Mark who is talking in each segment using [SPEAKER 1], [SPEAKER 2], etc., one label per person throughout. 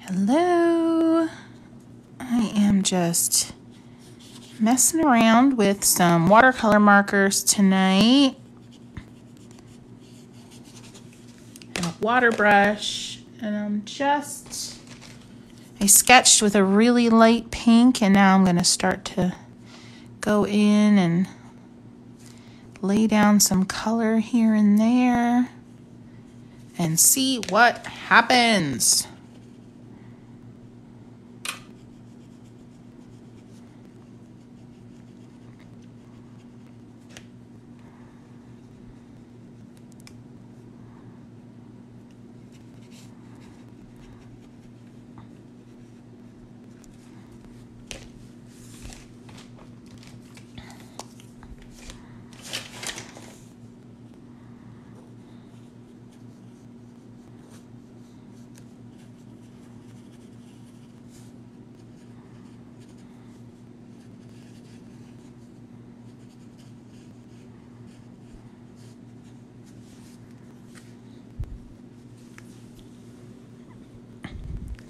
[SPEAKER 1] Hello, I am just messing around with some watercolor markers tonight and a water brush, and I sketched with a really light pink, and now I'm going to start to go in and lay down some color here and there and see what happens.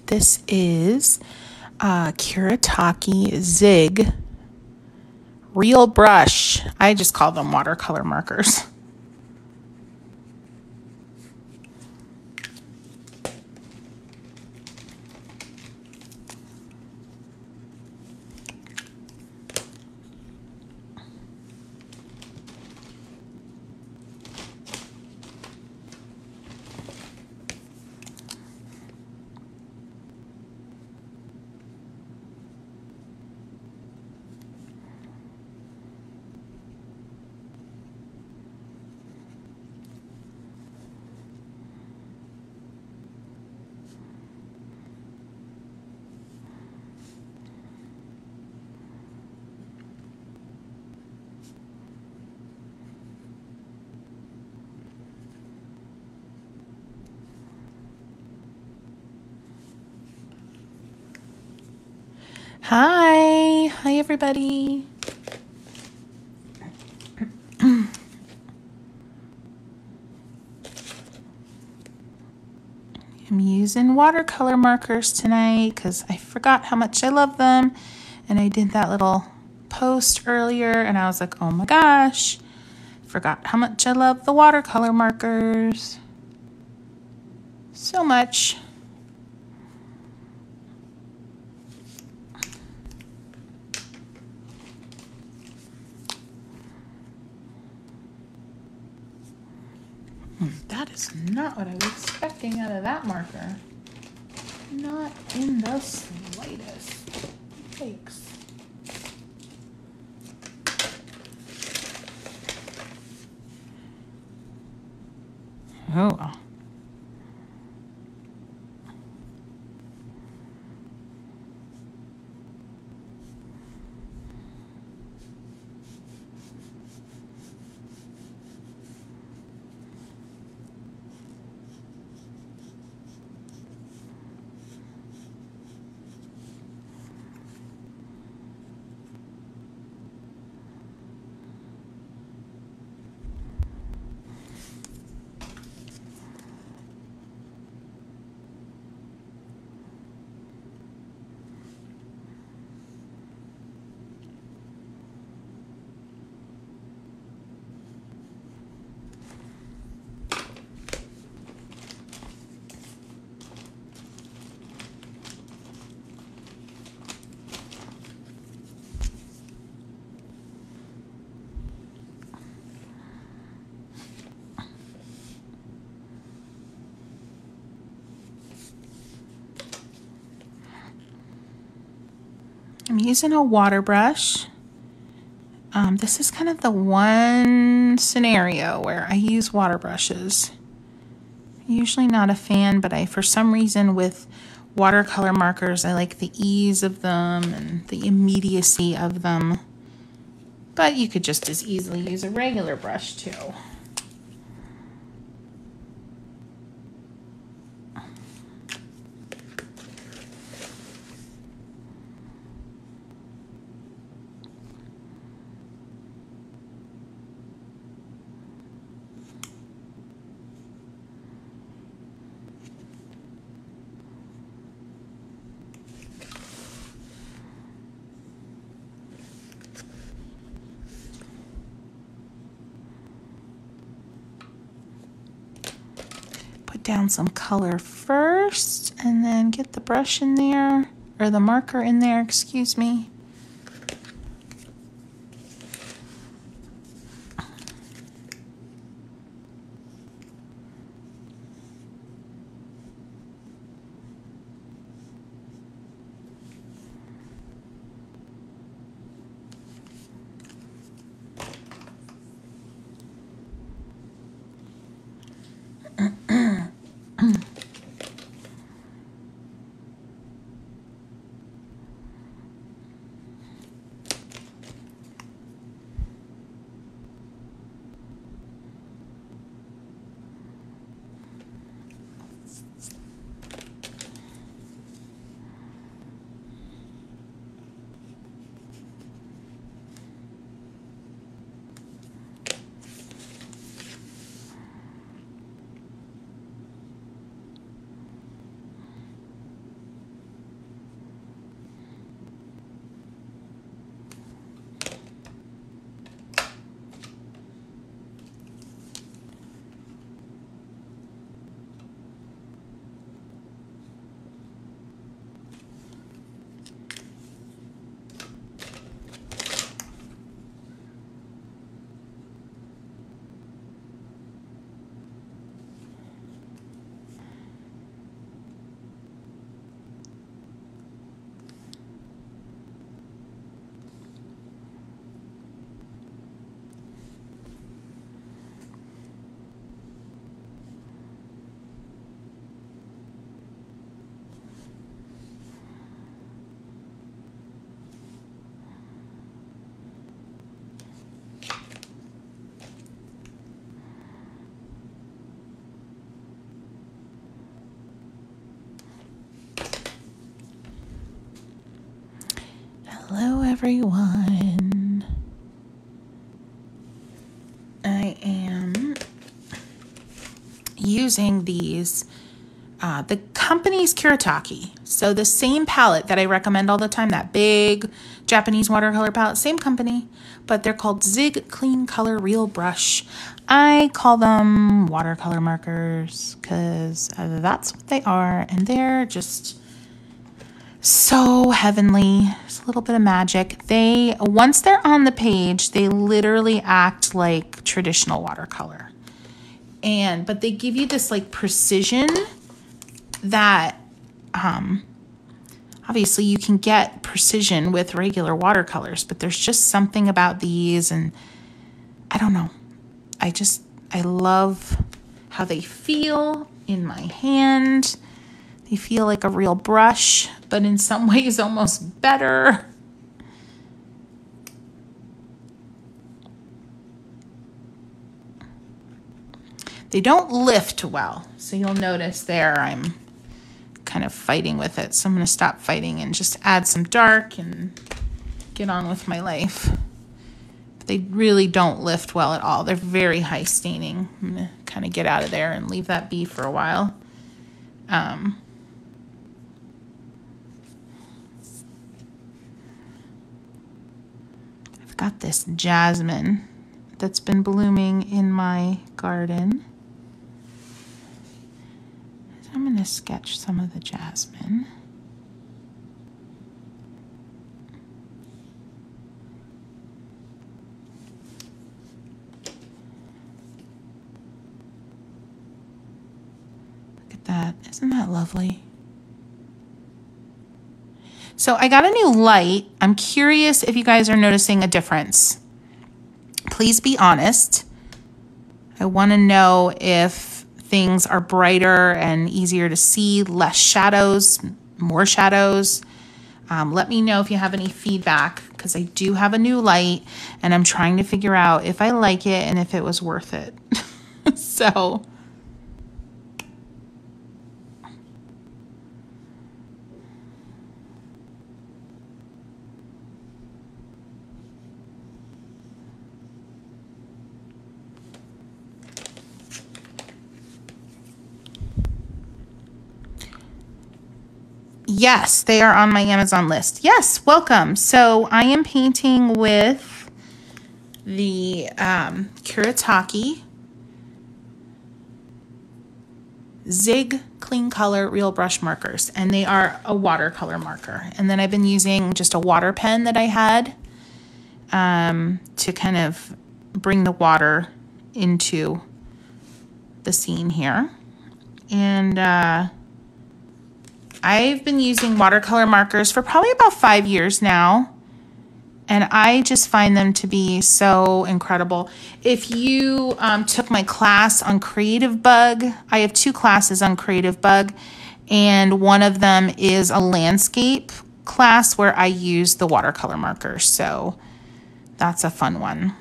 [SPEAKER 1] This is Kuretake Zig Real Brush. I just call them watercolor markers. Hi everybody. I'm using watercolor markers tonight because I forgot how much I love them, and I did that little post earlier and I was like, oh my gosh, forgot how much I love the watercolor markers so much. That is not what I was expecting out of that marker. Not in the slightest. Thanks. Oh. I'm using a water brush. This is kind of the one scenario where I use water brushes. Usually not a fan, but for some reason with watercolor markers, I like the ease of them and the immediacy of them. But you could just as easily use a regular brush too. Down some color first and then get the brush in there, or the marker in there, excuse me. Hello everyone. I am using these, the company's Kuretake. So the same palette that I recommend all the time, that big Japanese watercolor palette, same company, but they're called Zig Clean Color Real Brush. I call them watercolor markers because that's what they are, and they're just so heavenly. It's a little bit of magic. Once they're on the page, they literally act like traditional watercolor. But they give you this like precision that obviously you can get precision with regular watercolors, but there's just something about these, and I don't know. I love how they feel in my hand. They feel like a real brush, but in some ways almost better. They don't lift well, so you'll notice there I'm kind of fighting with it. So I'm going to stop fighting and just add some dark and get on with my life. But they really don't lift well at all. They're very high staining. I'm going to kind of get out of there and leave that be for a while. I've got this jasmine that's been blooming in my garden. So I'm going to sketch some of the jasmine. Look at that. Isn't that lovely? So I got a new light. I'm curious if you guys are noticing a difference. Please be honest. I want to know if things are brighter and easier to see, less shadows, more shadows. Let me know if you have any feedback, because I do have a new light and I'm trying to figure out if I like it and if it was worth it. So yes, they are on my Amazon list. Yes, welcome. So I am painting with the Kuretake Zig Clean Color Real Brush Markers, and they are a watercolor marker. And then I've been using just a water pen that I had to kind of bring the water into the scene here. And I've been using watercolor markers for probably about 5 years now, and I just find them to be so incredible. If you took my class on Creative Bug, I have 2 classes on Creative Bug, and one of them is a landscape class where I use the watercolor markers, so that's a fun one.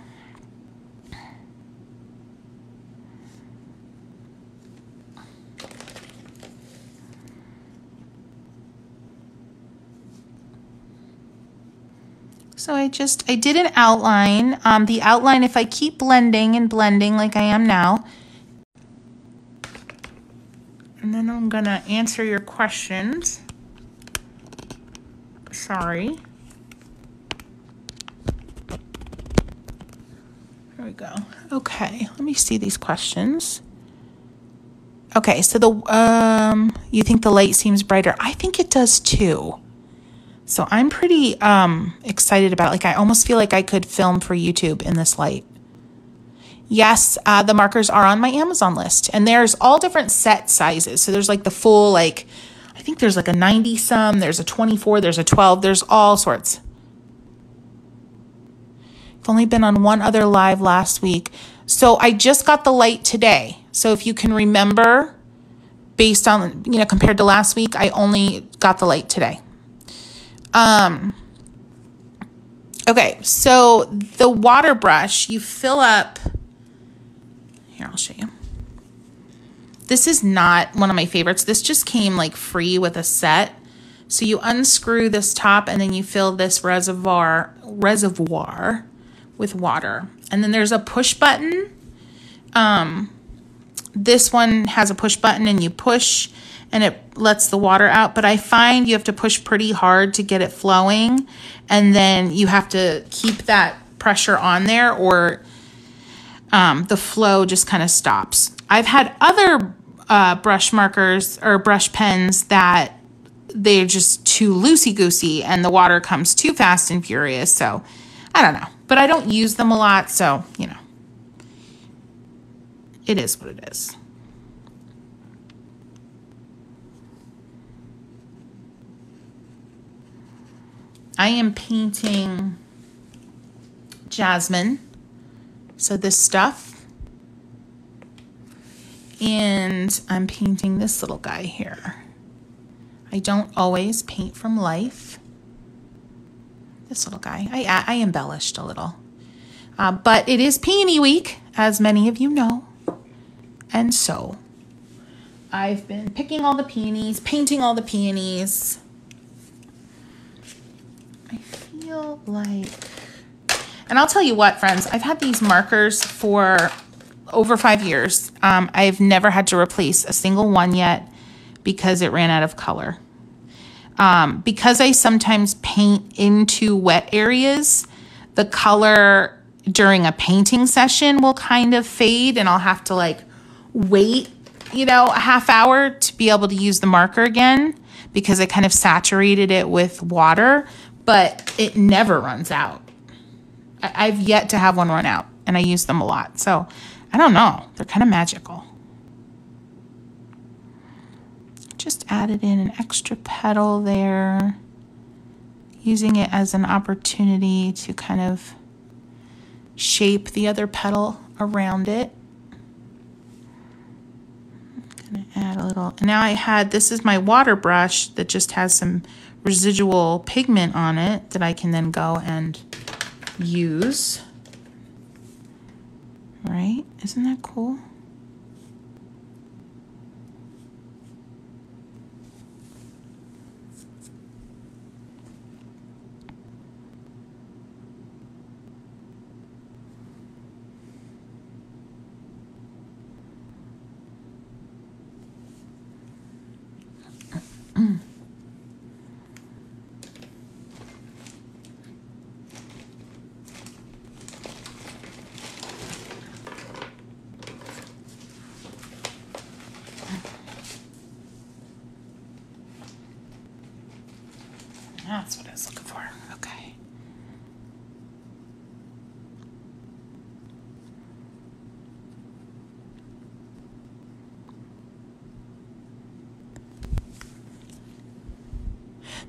[SPEAKER 1] So I did an outline. The outline, if I keep blending and blending like I am now, and then I'm gonna answer your questions. Sorry. There we go. Okay, let me see these questions. Okay, so you think the light seems brighter? I think it does too. So I'm pretty excited about it. Like, I almost feel like I could film for YouTube in this light. Yes, the markers are on my Amazon list, and there's all different set sizes. So there's like the full, like, I think there's like a 90 some, there's a 24, there's a 12, there's all sorts. I've only been on one other live last week. So I just got the light today. So if you can remember, based on, compared to last week, I only got the light today. Okay, so the water brush, you fill up, here, I'll show you. This is not one of my favorites. This just came like free with a set. So you unscrew this top and then you fill this reservoir with water. And then there's a push button. This one has a push button and you push and it lets the water out. But I find you have to push pretty hard to get it flowing. And then you have to keep that pressure on there or the flow just kind of stops. I've had other brush markers or brush pens that they're just too loosey-goosey and the water comes too fast and furious. So I don't know. But I don't use them a lot, so, it is what it is. I am painting Jasmine, so this stuff, and I'm painting this little guy here. I don't always paint from life. This little guy, I embellished a little, but it is Peony Week, as many of you know, and so I've been picking all the peonies, painting all the peonies. I feel like, and I'll tell you what, friends, I've had these markers for over 5 years. I've never had to replace a single one yet because it ran out of color. Because I sometimes paint into wet areas, the color during a painting session will kind of fade and I'll have to like wait, a half hour to be able to use the marker again because I kind of saturated it with water, but it never runs out. I've yet to have one run out and I use them a lot. So I don't know. They're kind of magical. Just added in an extra petal there. using it as an opportunity to kind of shape the other petal around it. I'm gonna add a little, and now this is my water brush that just has some residual pigment on it that I can then go and use. Right? Isn't that cool? That's what I was looking for. Okay.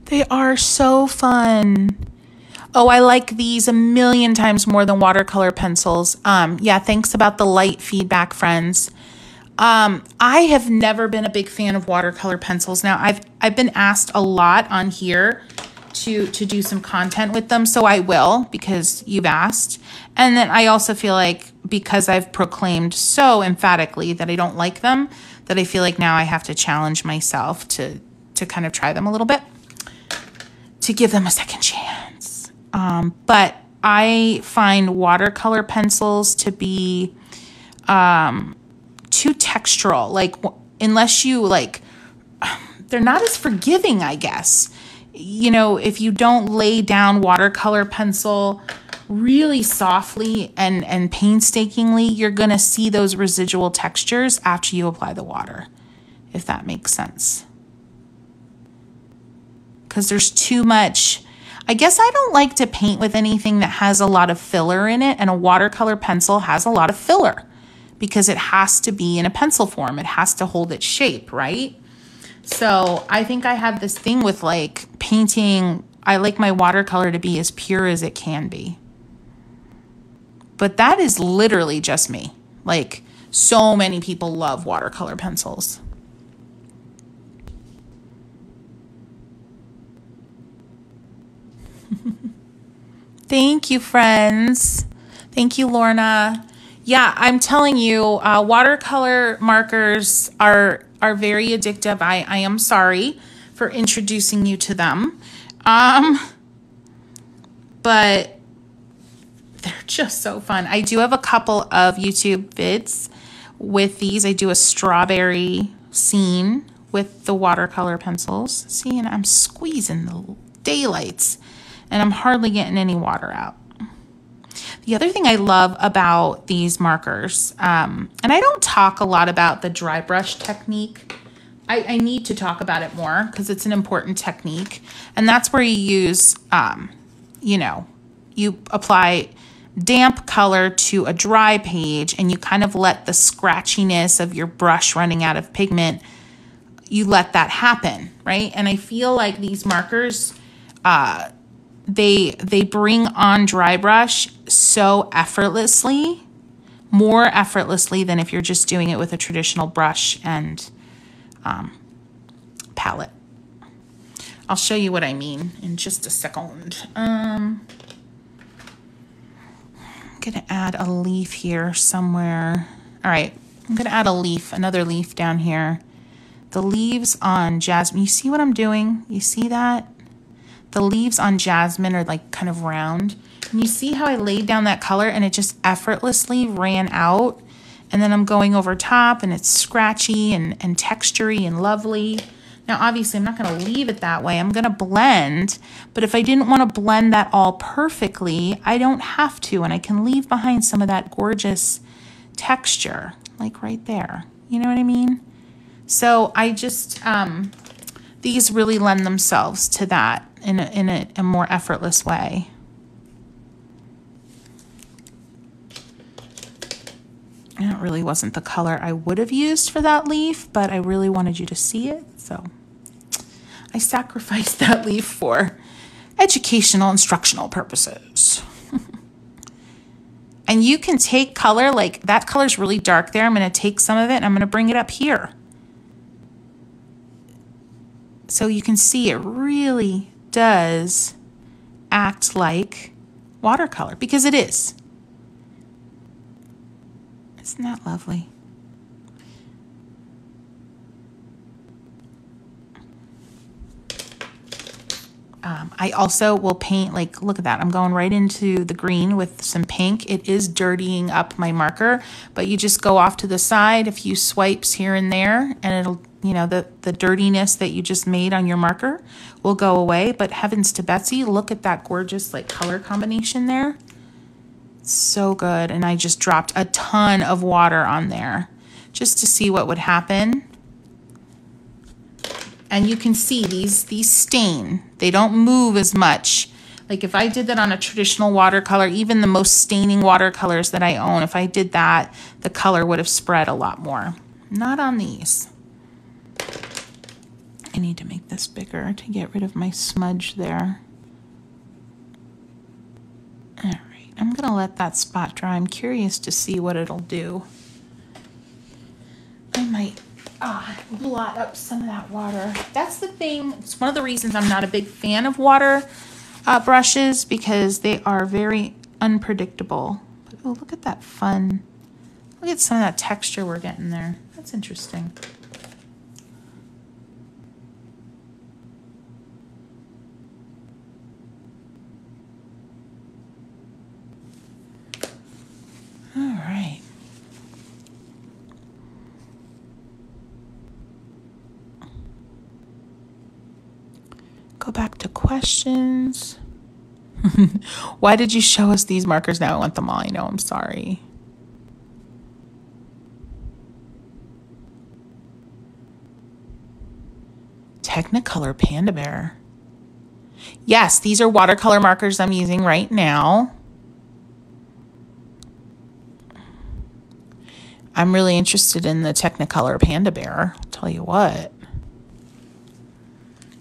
[SPEAKER 1] They are so fun. Oh, I like these a million times more than watercolor pencils. Yeah, thanks about the light feedback, friends. I have never been a big fan of watercolor pencils. Now, I've been asked a lot on here to do some content with them, so I will because you've asked. And then I also feel like because I've proclaimed so emphatically that I don't like them, that I feel like now I have to challenge myself to kind of try them a little bit, to give them a second chance. But I find watercolor pencils to be too textural. Like, unless you like, they're not as forgiving, I guess. You know, if you don't lay down watercolor pencil really softly and painstakingly, you're going to see those residual textures after you apply the water, if that makes sense. Because there's too much. I guess I don't like to paint with anything that has a lot of filler in it, and a watercolor pencil has a lot of filler because it has to be in a pencil form. It has to hold its shape, right? So I think I have this thing with like painting. I like my watercolor to be as pure as it can be. But that is literally just me. Like, so many people love watercolor pencils. Thank you, friends. Thank you, Lorna. Yeah, I'm telling you, watercolor markers are very addictive. I am sorry for introducing you to them. But they're just so fun. I do have a couple of YouTube vids with these. I do a strawberry scene with the watercolor pencils. See, and I'm squeezing the daylights, and I'm hardly getting any water out. The other thing I love about these markers, and I don't talk a lot about the dry brush technique. I need to talk about it more because it's an important technique. And that's where you use, you apply damp color to a dry page and you kind of let the scratchiness of your brush running out of pigment, you let that happen, right? And I feel like these markers, they bring on dry brush so effortlessly, more effortlessly than if you're just doing it with a traditional brush and palette. I'll show you what I mean in just a second. I'm gonna add a leaf here somewhere. All right, I'm gonna add a leaf, another leaf down here. The leaves on jasmine, you see what I'm doing? You see that? The leaves on jasmine are like kind of round. And you see how I laid down that color and it just effortlessly ran out? And then I'm going over top and it's scratchy and textury and lovely. Now, obviously, I'm not going to leave it that way. I'm going to blend. But if I didn't want to blend that all perfectly, I don't have to. And I can leave behind some of that gorgeous texture, like right there. You know what I mean? So I just, these really lend themselves to that in a more effortless way. And it really wasn't the color I would have used for that leaf, but I really wanted you to see it. So I sacrificed that leaf for educational, instructional purposes. And you can take color, like that color's really dark there. I'm going to take some of it and I'm going to bring it up here. So you can see it really does act like watercolor, because it is. Isn't that lovely? I also will paint, like, look at that. I'm going right into the green with some pink. It is dirtying up my marker, but you just go off to the side a few swipes here and there, and it'll, you know, the dirtiness that you just made on your marker will go away. But heavens to Betsy, look at that gorgeous, like, color combination there. So good. And I just dropped a ton of water on there just to see what would happen. And you can see these stain. They don't move as much. Like if I did that on a traditional watercolor, even the most staining watercolors that I own, if I did that, the color would have spread a lot more. Not on these. I need to make this bigger to get rid of my smudge there. All right, I'm gonna let that spot dry. I'm curious to see what it'll do. I might blot up some of that water. That's the thing. It's one of the reasons I'm not a big fan of water brushes, because they are very unpredictable. But oh, look at that fun. Look at some of that texture we're getting there. That's interesting. All right. Go back to questions. Why did you show us these markers? Now I want them all. I know, I'm sorry. Technicolor Panda Bear. Yes, these are watercolor markers I'm using right now. I'm really interested in the Technicolor Panda Bear. I'll tell you what.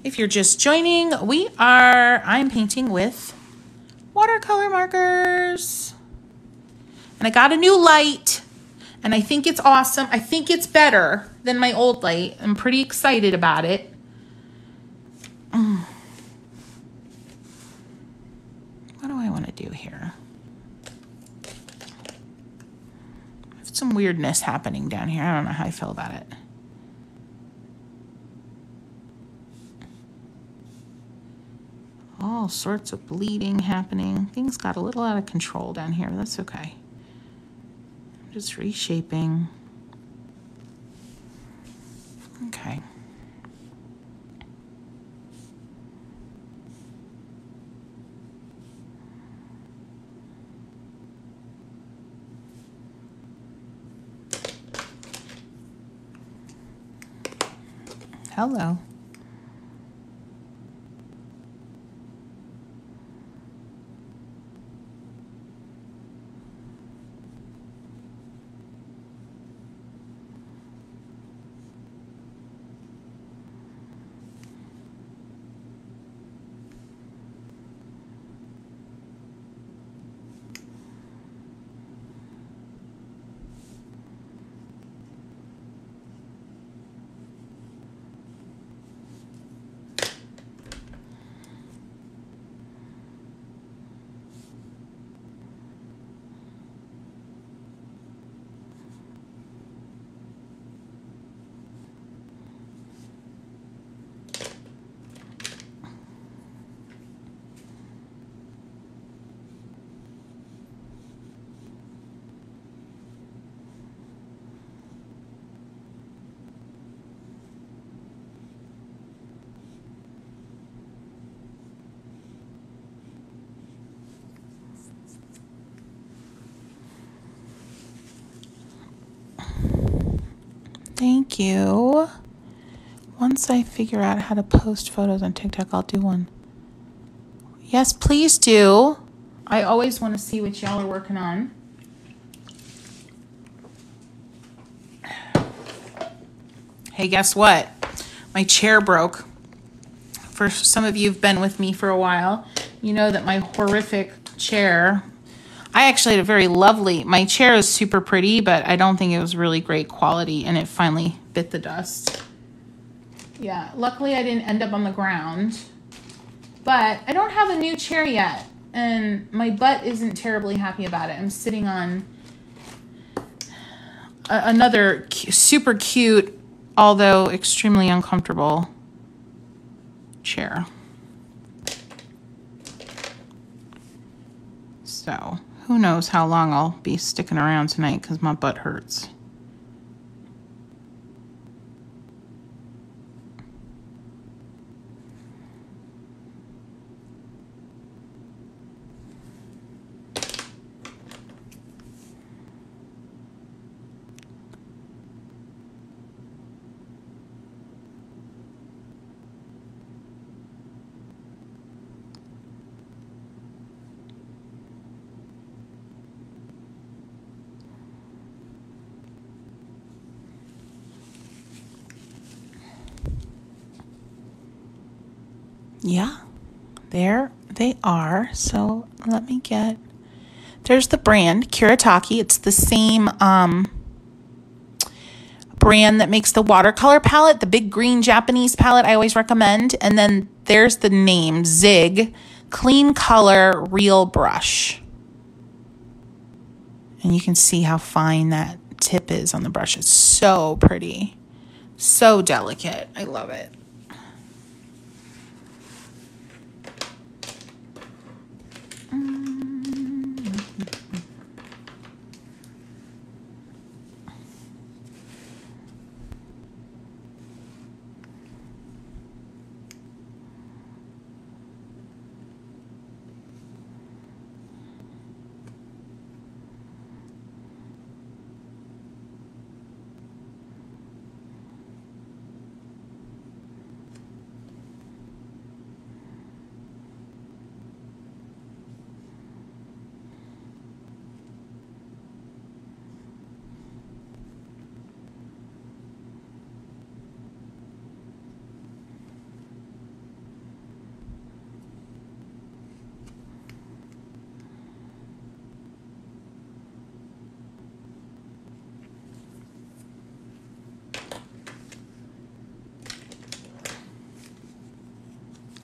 [SPEAKER 1] If you're just joining, I'm painting with watercolor markers. And I got a new light, and I think it's awesome. I think it's better than my old light. I'm pretty excited about it. What do I want to do here? I have some weirdness happening down here. I don't know how I feel about it. All sorts of bleeding happening. Things got a little out of control down here. That's okay. I'm just reshaping. Okay. Hello. Thank you. Once I figure out how to post photos on TikTok, I'll do one. Yes, please do. I always want to see what y'all are working on. Hey, guess what? My chair broke. for some of you who've been with me for a while, you know that my horrific chair, I actually had a very lovely, my chair is super pretty, but I don't think it was really great quality, and it finally bit the dust. Yeah, luckily I didn't end up on the ground, but I don't have a new chair yet, and my butt isn't terribly happy about it. I'm sitting on another super cute, although extremely uncomfortable chair. So who knows how long I'll be sticking around tonight because my butt hurts. Yeah, there they are. So let me get, there's the brand, Kuretake. It's the same brand that makes the watercolor palette, the big green Japanese palette I always recommend. And then there's the name, Zig Clean Color Real Brush. And you can see how fine that tip is on the brush. It's so pretty, so delicate. I love it.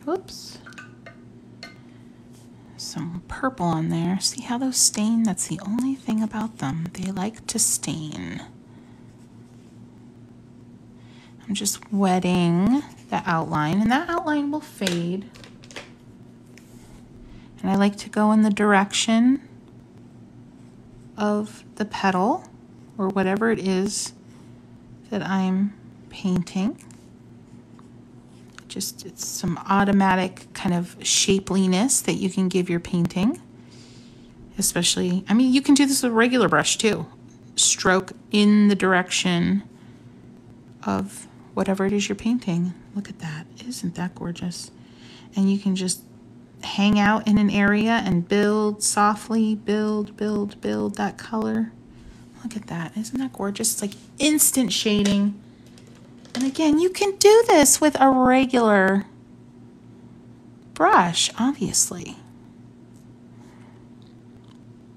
[SPEAKER 1] Oops. Some purple on there. See how those stain? That's the only thing about them. They like to stain. I'm just wetting the outline, and that outline will fade. And I like to go in the direction of the petal or whatever it is that I'm painting. Just, it's some automatic kind of shapeliness that you can give your painting. Especially, I mean, you can do this with a regular brush too. Stroke in the direction of whatever it is you're painting. Look at that. Isn't that gorgeous? And you can just hang out in an area and build softly, build that color. Look at that. Isn't that gorgeous? It's like instant shading. And again, you can do this with a regular brush, obviously.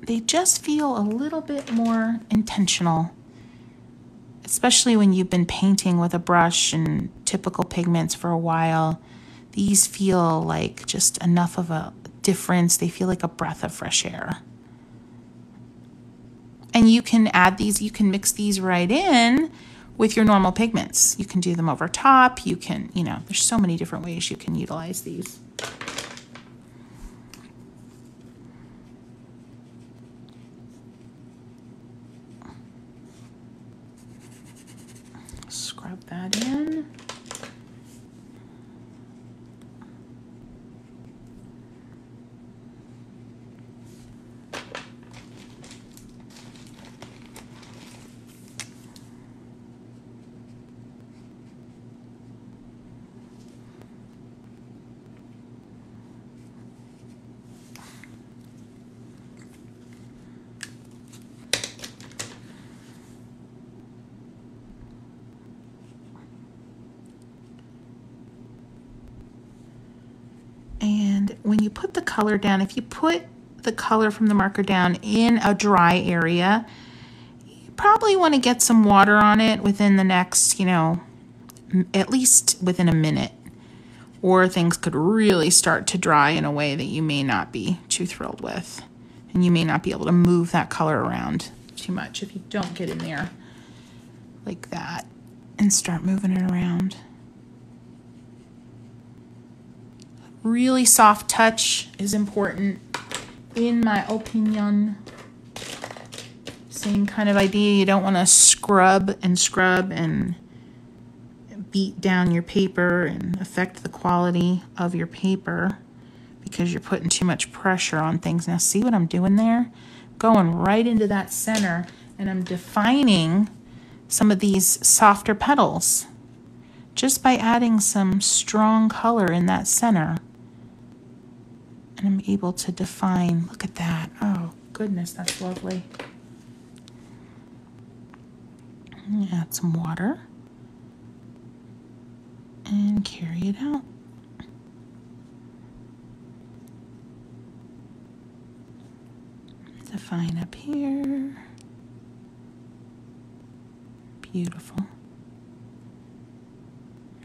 [SPEAKER 1] They just feel a little bit more intentional, especially when you've been painting with a brush and typical pigments for a while. These feel like just enough of a difference. They feel like a breath of fresh air. And you can add these, you can mix these right in with your normal pigments. You can do them over top. You can, you know, there's so many different ways you can utilize these. Scrub that in. when you put the color down, if you put the color from the marker down in a dry area, you probably want to get some water on it within the next, you know, at least within a minute, or things could really start to dry in a way that you may not be too thrilled with. And you may not be able to move that color around too much if you don't get in there like that and start moving it around. Really soft touch is important, in my opinion. Same kind of idea. You don't want to scrub and beat down your paper and affect the quality of your paper because you're putting too much pressure on things. Now see what I'm doing there? Going right into that center, and I'm defining some of these softer petals just by adding some strong color in that center. And I'm able to define, look at that. Oh goodness, that's lovely. Add some water and carry it out. Define up here. Beautiful.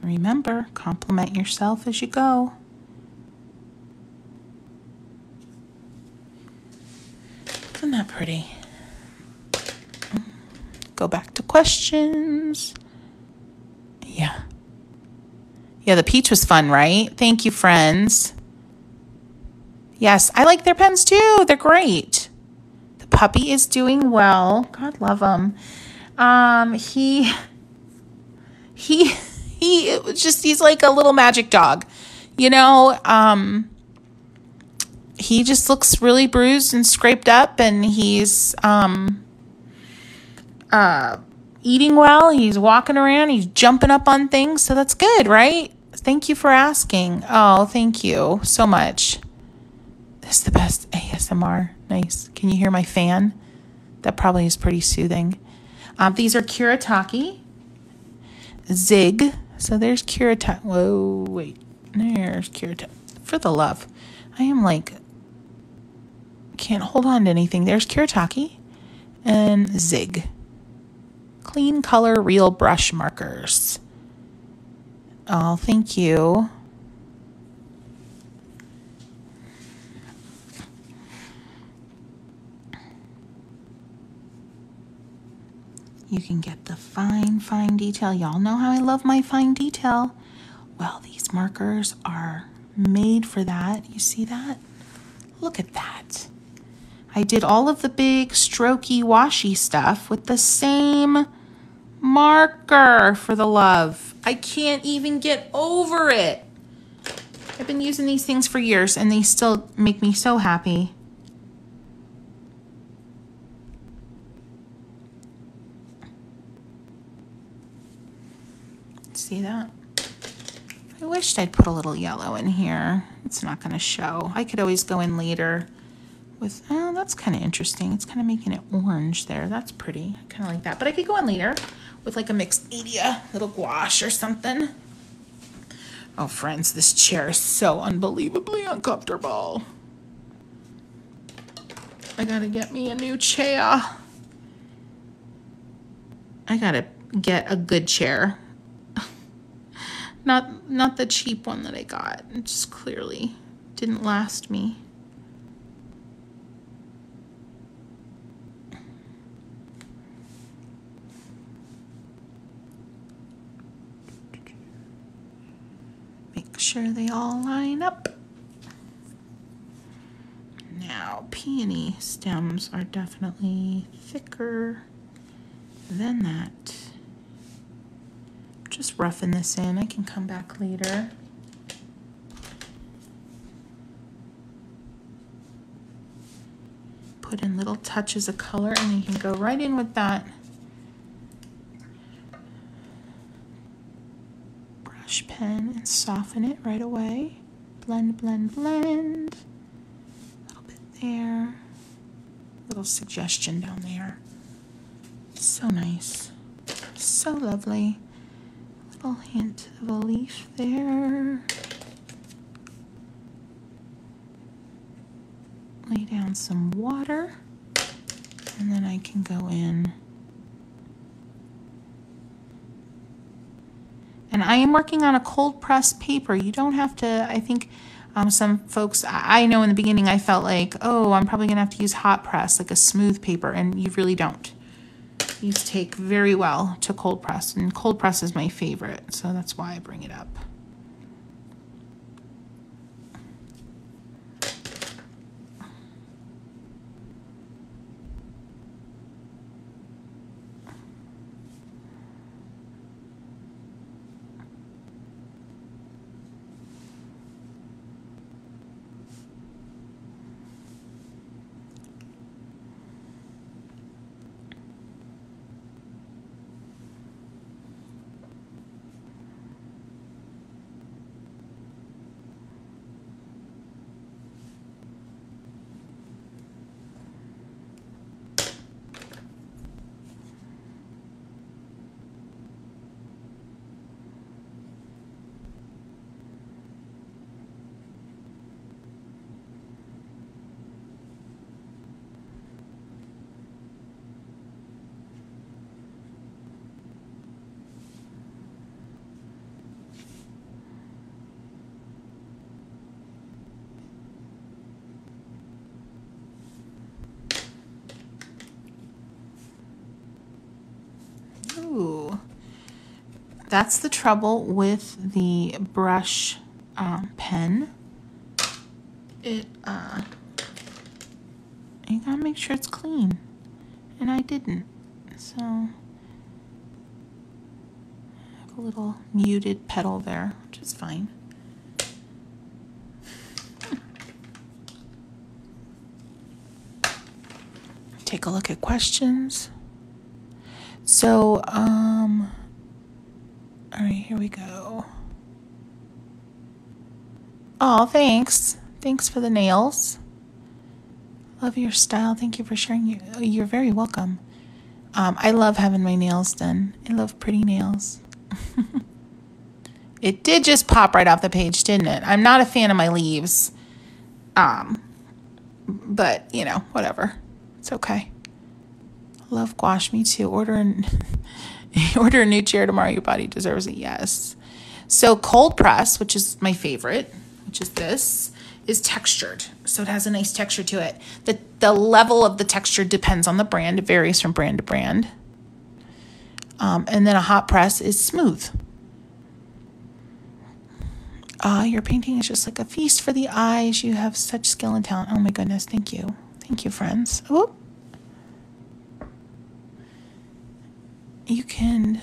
[SPEAKER 1] Remember, compliment yourself as you go. Isn't that pretty? Go back to questions. Yeah. Yeah, the peach was fun, right? Thank you, friends. Yes, I like their pens too. They're great. The puppy is doing well. God love him. It was just, he's like a little magic dog, you know. He just looks really bruised and scraped up, and he's eating well. He's walking around. He's jumping up on things, so that's good, right? Thank you for asking. Oh, thank you so much. This is the best ASMR. Nice. Can you hear my fan? That probably is pretty soothing. These are Kuretake Zig. So there's Kuretake. Whoa, wait. There's Kuretake. For the love. I am like, can't hold on to anything. There's Kuretake and Zig. Clean color real brush markers. Oh, thank you. You can get the fine, fine detail. Y'all know how I love my fine detail. Well, these markers are made for that. You see that? Look at that. I did all of the big strokey, washy stuff with the same marker, for the love. I can't even get over it. I've been using these things for years, and they still make me so happy. See that? I wished I'd put a little yellow in here. It's not going to show. I could always go in later with, oh, that's kind of interesting. It's kind of making it orange there. That's pretty. I kind of like that. But I could go in later with like a mixed media, little gouache or something. Oh, friends, this chair is so unbelievably uncomfortable. I got to get me a new chair. I got to get a good chair. Not the cheap one that I got. It just clearly didn't last me. Make sure they all line up. Now, peony stems are definitely thicker than that. Just roughing this in. I can come back later. Put in little touches of color, and then you can go right in with that brush pen and soften it right away. Blend, blend, blend. A little bit there. Little suggestion down there. So nice. So lovely. Little hint of a leaf there. lay down some water, and then I can go in. And I am working on a cold press paper. You don't have to, I think some folks, I know in the beginning I felt like, oh, I'm probably gonna have to use hot press, like a smooth paper, and you really don't. These take very well to cold press, and cold press is my favorite, so that's why I bring it up. Ooh, that's the trouble with the brush pen. You gotta make sure it's clean, and I didn't. So I have a little muted petal there, which is fine. Take a look at questions. So, all right, here we go. Oh, thanks. Thanks for the nails. Love your style. Thank you for sharing. You're very welcome. I love having my nails done. I love pretty nails. It did just pop right off the page, didn't it? I'm not a fan of my leaves. But, you know, whatever. It's okay. Love gouache, me too. Order a new chair tomorrow. Your body deserves it. Yes. So cold press, which is my favorite, which is this, is textured. So it has a nice texture to it. The level of the texture depends on the brand. It varies from brand to brand. And then a hot press is smooth. Your painting is just like a feast for the eyes. You have such skill and talent. Oh my goodness. Thank you. Thank you, friends. Whoop. You can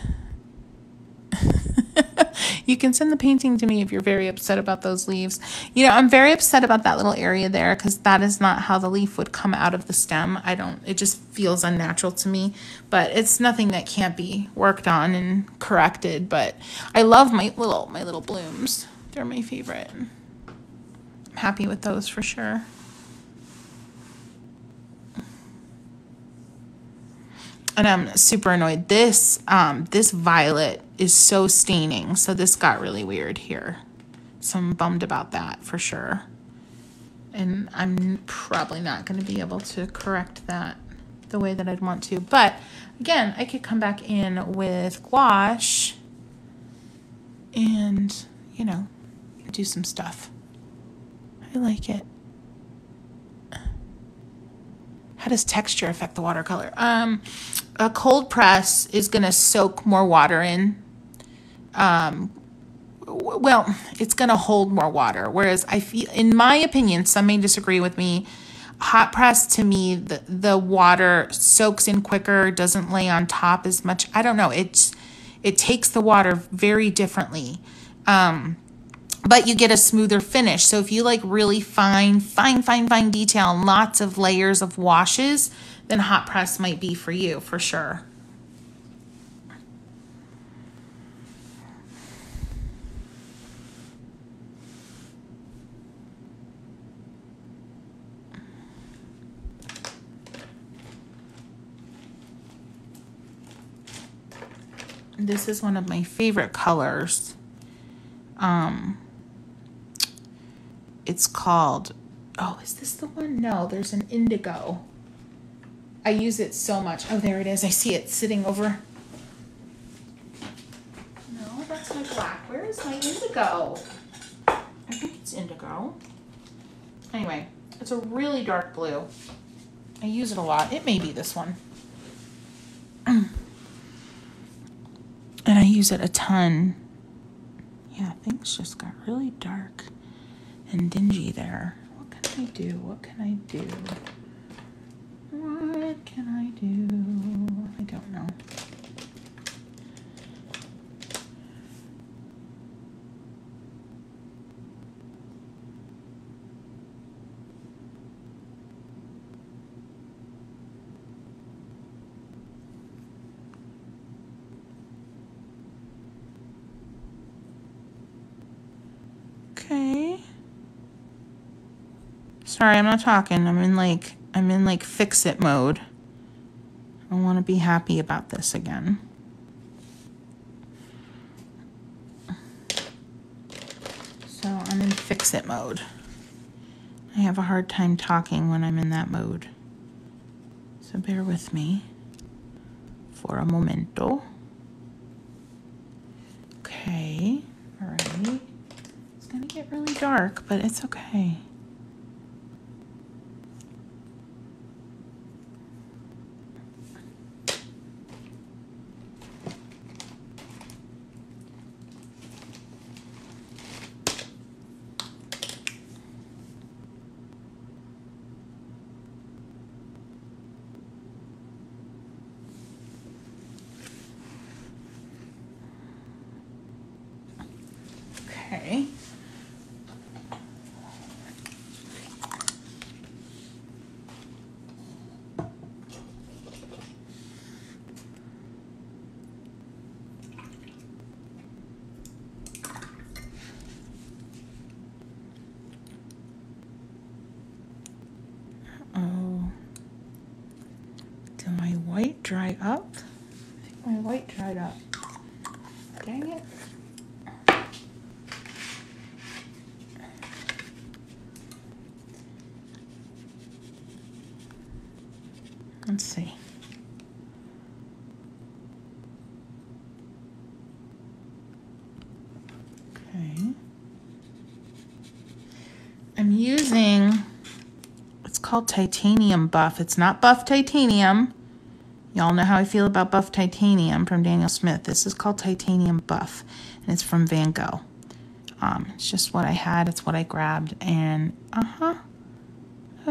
[SPEAKER 1] you can send the painting to me if you're very upset about those leaves. You know, I'm very upset about that little area there because that is not how the leaf would come out of the stem. It just feels unnatural to me, but it's nothing that can't be worked on and corrected. But I love my little blooms. They're my favorite. I'm happy with those for sure. And I'm super annoyed. This violet is so staining. So this got really weird here. So I'm bummed about that for sure. And I'm probably not going to be able to correct that the way that I'd want to. But again, I could come back in with gouache and, you know, do some stuff. I like it. How does texture affect the watercolor? A cold press is going to soak more water in. Well, it's going to hold more water. Whereas I feel, in my opinion, some may disagree with me, hot press to me, the water soaks in quicker, doesn't lay on top as much. I don't know. It takes the water very differently. But you get a smoother finish. So if you like really fine detail and lots of layers of washes, then hot press might be for you, for sure. This is one of my favorite colors. It's called Oh, is this the one? No, there's an Indigo. I use it so much. Oh, there it is. I see it sitting over. No, that's my black. Where is my Indigo? I think it's Indigo. Anyway, it's a really dark blue. I use it a lot. It may be this one. And I use it a ton. Yeah, things just got really dark and dingy there. What can I do? What can I do? What can I do? I don't know. Okay. Sorry, I'm not talking. I'm in like fix it mode. I want to be happy about this again. So I'm in fix it mode. I have a hard time talking when I'm in that mode. So bear with me for a momento. Okay, all right. It's gonna get really dark, but it's okay. Okay. Uh-oh. Did my white dry up? I think my white dried up. Dang it. Let's see. Okay. I'm using, it's called Titanium Buff. It's not Buff Titanium. Y'all know how I feel about Buff Titanium from Daniel Smith. This is called Titanium Buff, and it's from Van Gogh. It's just what I had. It's what I grabbed, and oh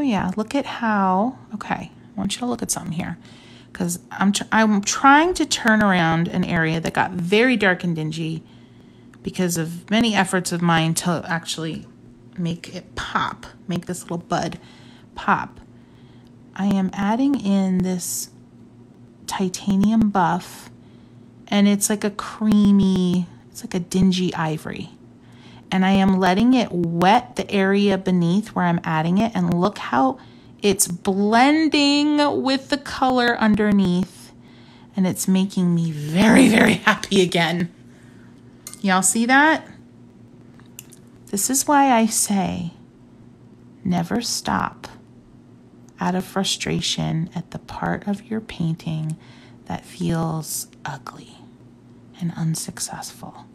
[SPEAKER 1] yeah, look at how, okay. I want you to look at something here, because I'm trying to turn around an area that got very dark and dingy because of many efforts of mine to actually make it pop, make this little bud pop. I am adding in this Titanium Buff, and it's like a creamy, it's like a dingy ivory. And I am letting it wet the area beneath where I'm adding it, and look how it's blending with the color underneath, and it's making me very, very happy again. Y'all see that? This is why I say never stop out of frustration at the part of your painting that feels ugly and unsuccessful,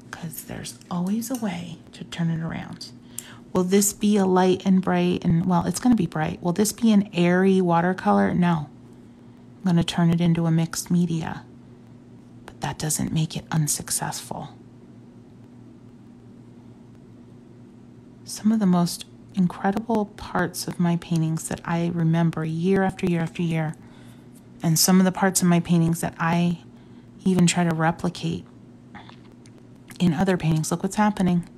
[SPEAKER 1] because there's always a way to turn it around. Will this be a light and bright and, well, it's going to be bright. Will this be an airy watercolor? No. I'm going to turn it into a mixed media. But that doesn't make it unsuccessful. Some of the most incredible parts of my paintings that I remember year after year after year, and some of the parts of my paintings that I even try to replicate in other paintings. Look what's happening.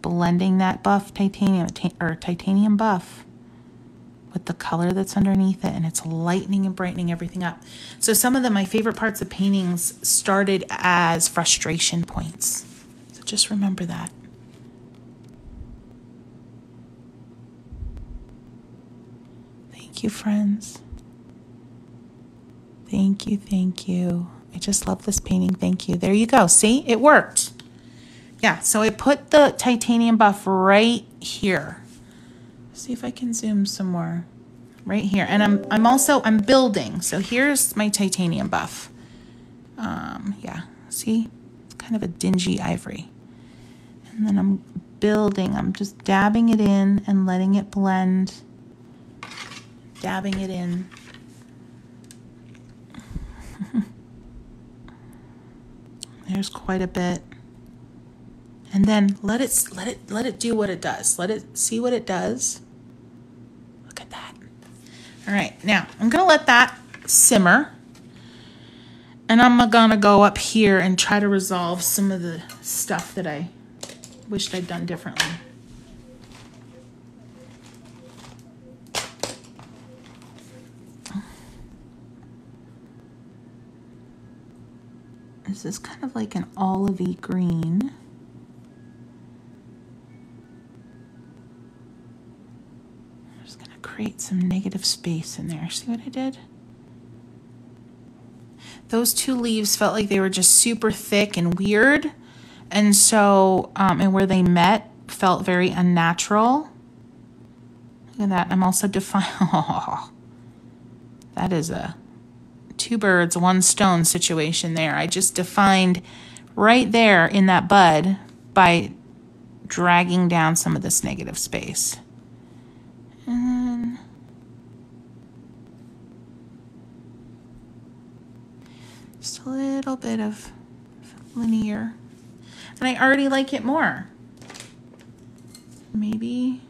[SPEAKER 1] Blending that buff titanium buff with the color that's underneath it, and it's lightening and brightening everything up. So some of my favorite parts of paintings started as frustration points. So just remember that. Thank you, friends. Thank you, thank you. I just love this painting. Thank you. There you go. See, it worked. Yeah, so I put the Titanium Buff right here. See if I can zoom some more. Right here. And I'm building. So here's my titanium buff. Yeah, see? It's kind of a dingy ivory. And then I'm building. I'm just dabbing it in and letting it blend. Dabbing it in. There's quite a bit. And then let it do what it does. Let it see what it does. Look at that. All right, now I'm gonna let that simmer. And I'm gonna go up here and try to resolve some of the stuff that I wished I'd done differently. This is kind of like an olivey green. I'm just gonna create some negative space in there. See what I did? Those two leaves felt like they were just super thick and weird. And so, and where they met felt very unnatural. Look at that. I'm also defining. Oh, that is a 2 birds, 1 stone situation there. I just defined right there in that bud by dragging down some of this negative space. And then just a little bit of linear. And I already like it more. Maybe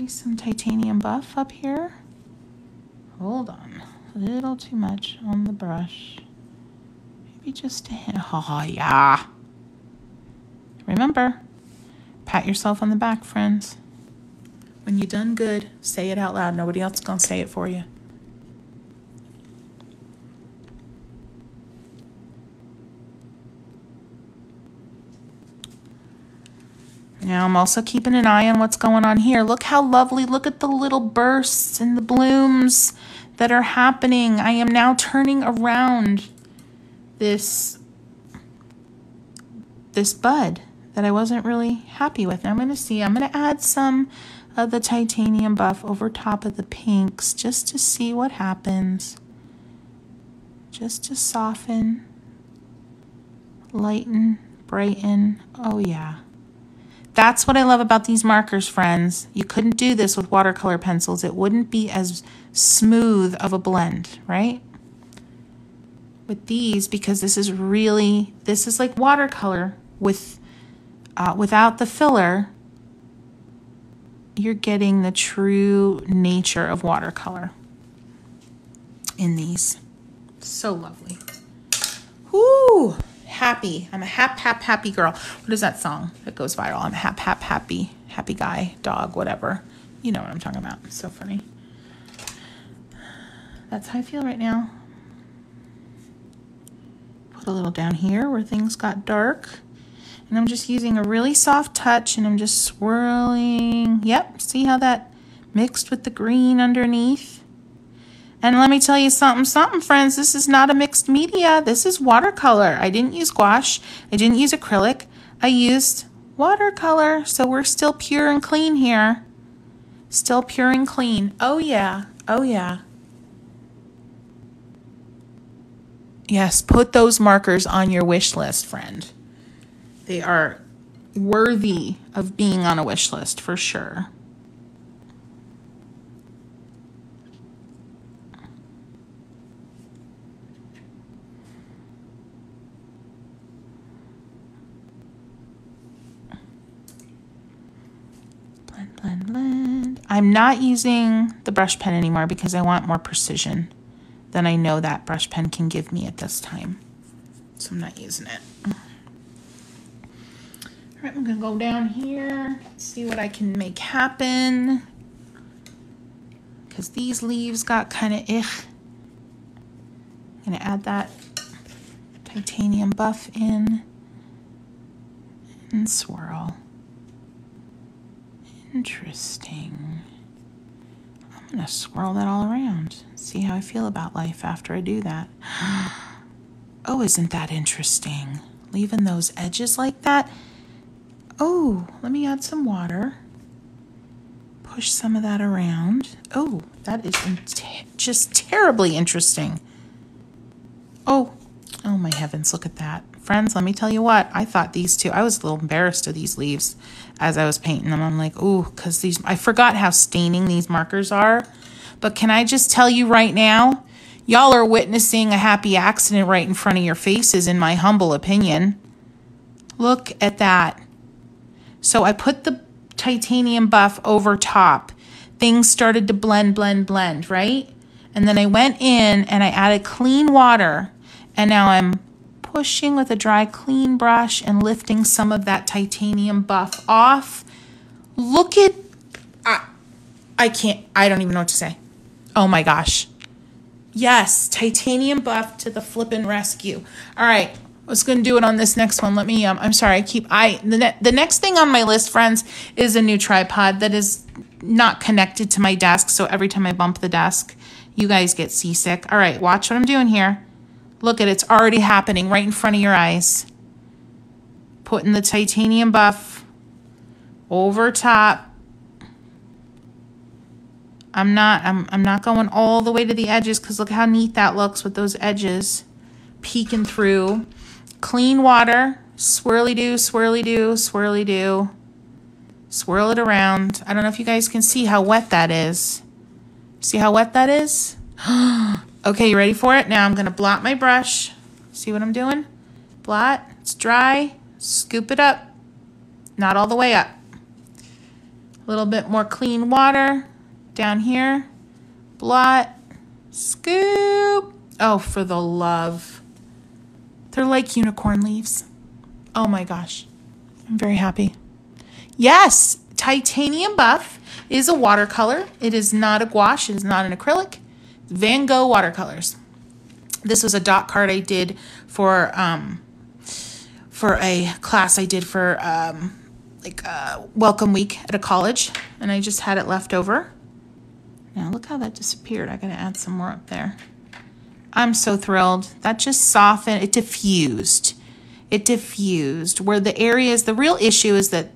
[SPEAKER 1] some titanium buff up here. Hold on. A little too much on the brush. Maybe just a hint. Oh, yeah. Remember, pat yourself on the back, friends. When you're done good, say it out loud. Nobody else is going to say it for you. Now I'm also keeping an eye on what's going on here. Look how lovely. Look at the little bursts and the blooms that are happening. I am now turning around this bud that I wasn't really happy with. Now I'm going to add some of the titanium buff over top of the pinks just to see what happens. Just to soften, lighten, brighten. Oh yeah. That's what I love about these markers, friends. You couldn't do this with watercolor pencils. It wouldn't be as smooth of a blend, right? With these, because this is like watercolor without the filler, you're getting the true nature of watercolor in these. So lovely. Whoo! Happy. I'm a happy girl. What is that song that goes viral? I'm a happy guy, dog, whatever. You know what I'm talking about. It's so funny. That's how I feel right now. Put a little down here where things got dark. And I'm just using a really soft touch and I'm just swirling. Yep, see how that mixed with the green underneath? And let me tell you something, friends. This is not a mixed media. This is watercolor. I didn't use gouache. I didn't use acrylic. I used watercolor. So we're still pure and clean here. Still pure and clean. Oh, yeah. Oh, yeah. Yes, put those markers on your wish list, friend. They are worthy of being on a wish list for sure. Blend. I'm not using the brush pen anymore because I want more precision than I know that brush pen can give me at this time. So I'm not using it. All right, I'm gonna go down here, see what I can make happen. Because these leaves got kind of I'm gonna add that titanium buff in and swirl. Interesting. I'm gonna swirl that all around. See how I feel about life after I do that. Oh, isn't that interesting? Leaving those edges like that. Oh, let me add some water. push some of that around. Oh, that is just terribly interesting. Oh my heavens, look at that. Friends, let me tell you what, I thought these two, I was a little embarrassed of these leaves as I was painting them. I'm like, ooh, because I forgot how staining these markers are. But can I just tell you right now, y'all are witnessing a happy accident right in front of your faces, in my humble opinion. Look at that. So I put the titanium buff over top. Things started to blend, right? And then I went in and I added clean water. And now I'm pushing with a dry, clean brush and lifting some of that titanium buff off. Look at, I don't even know what to say. Oh my gosh. Yes, titanium buff to the flippin' rescue. All right, I was going to do it on this next one. Let me, I'm sorry, the next thing on my list, friends, is a new tripod that is not connected to my desk. So every time I bump the desk, you guys get seasick. All right, watch what I'm doing here. Look at it, it's already happening right in front of your eyes. Putting the titanium buff over top. I'm not going all the way to the edges because look how neat that looks with those edges peeking through. Clean water, swirly-do, swirly-do, swirly-do. Swirl it around. I don't know if you guys can see how wet that is. See how wet that is? Okay, you ready for it? Now I'm going to blot my brush. See what I'm doing? Blot. It's dry. Scoop it up. Not all the way up. A little bit more clean water down here. Blot. Scoop. Oh, for the love. They're like unicorn leaves. Oh my gosh. I'm very happy. Yes, titanium buff is a watercolor. It is not a gouache. It is not an acrylic. Van Gogh watercolors. This was a dot card I did for a class I did for welcome week at a college, and I just had it left over. Now look how that disappeared. I gotta add some more up there. I'm so thrilled. That just softened. It diffused. It diffused. Where the areas, the real issue is that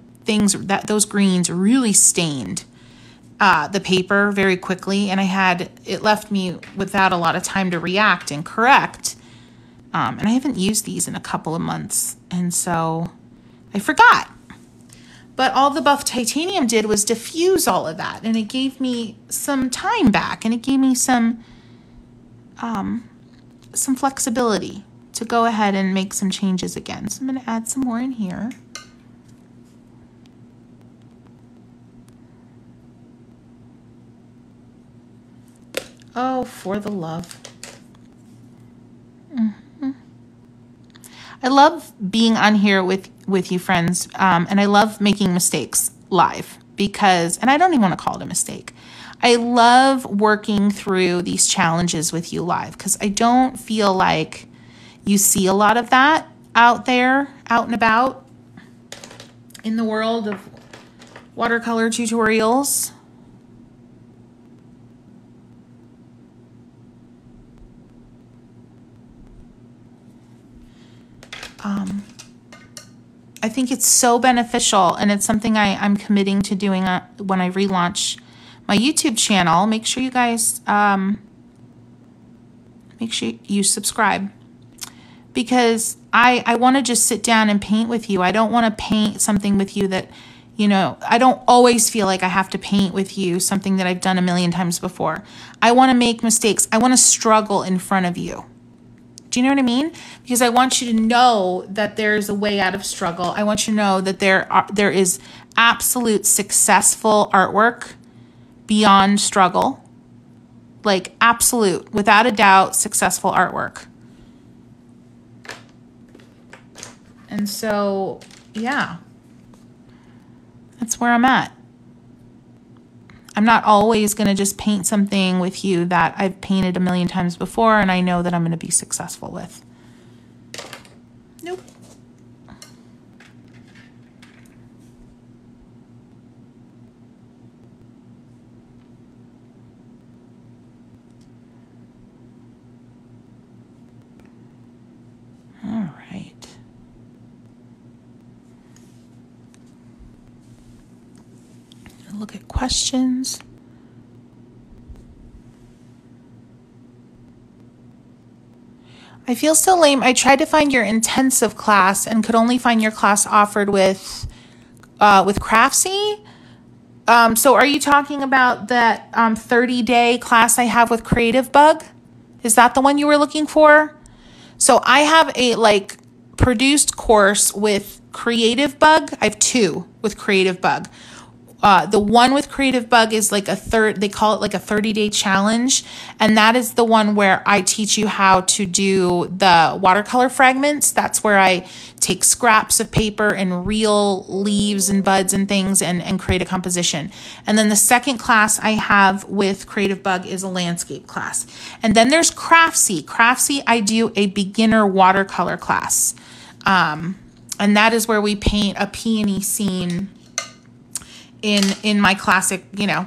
[SPEAKER 1] those greens really stained the paper very quickly, and it left me without a lot of time to react and correct. And I haven't used these in a couple of months, and so I forgot. But all the buff titanium did was diffuse all of that, and it gave me some time back, and it gave me some flexibility to go ahead and make some changes again. So I'm going to add some more in here. Oh, for the love. I love being on here with you, friends, and I love making mistakes live because, and I don't even want to call it a mistake. I love working through these challenges with you live because I don't feel like you see a lot of that out there, out and about in the world of watercolor tutorials. I think it's so beneficial, and it's something I'm committing to doing when I relaunch my YouTube channel. Make sure you guys, make sure you subscribe, because I want to just sit down and paint with you. I don't want to paint something with you that, you know, I don't always feel like I have to paint with you something that I've done a million times before. I want to make mistakes. I want to struggle in front of you. Do you know what I mean? Because I want you to know that there's a way out of struggle. I want you to know that there is absolute successful artwork beyond struggle. Like absolute, without a doubt, successful artwork. And so, yeah, that's where I'm at. I'm not always going to just paint something with you that I've painted a million times before and I know that I'm going to be successful with. Nope. All right. look at questions. I feel so lame. I tried to find your intensive class and could only find your class offered with Craftsy. So are you talking about that 30-day class I have with Creative Bug? Is that the one you were looking for? So I have a produced course with Creative Bug. I have two with Creative Bug. The one with Creative Bug is they call it a 30-day challenge. And that is the one where I teach you how to do the watercolor fragments. That's where I take scraps of paper and real leaves and buds and things and create a composition. And then the second class I have with Creative Bug is a landscape class. And then there's Craftsy. Craftsy, I do a beginner watercolor class. And that is where we paint a peony scene in my classic,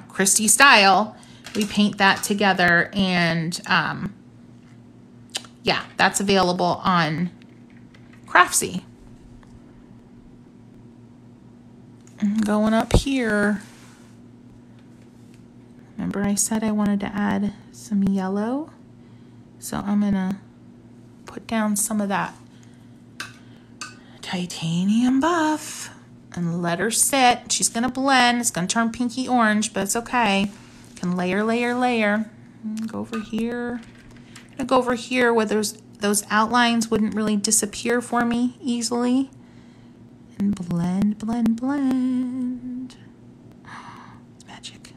[SPEAKER 1] Christy style. We paint that together, and yeah, that's available on Craftsy. I'm going up here. Remember I said I wanted to add some yellow, so I'm gonna put down some of that titanium buff and let her sit. She's gonna blend. It's gonna turn pinky orange, but it's okay. Can layer, layer, layer. Go over here. I'm gonna go over here where those outlines wouldn't really disappear for me easily. And blend, blend, blend. It's magic.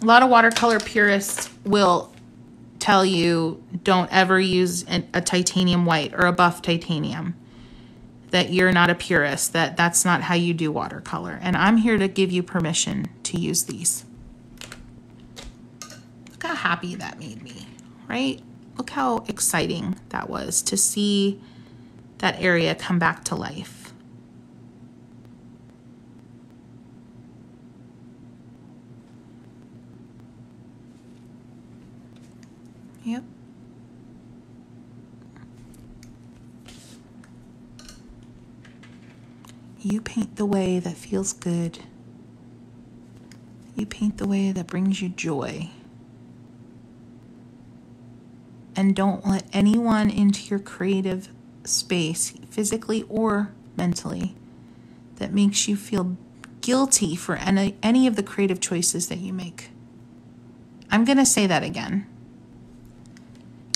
[SPEAKER 1] A lot of watercolor purists will tell you don't ever use a titanium white or a buff titanium, that you're not a purist, that's not how you do watercolor. And I'm here to give you permission to use these. Look how happy that made me, right? Look how exciting that was to see that area come back to life. Yep. You paint the way that feels good. You paint the way that brings you joy. And don't let anyone into your creative space, physically or mentally, that makes you feel guilty for any of the creative choices that you make. I'm going to say that again.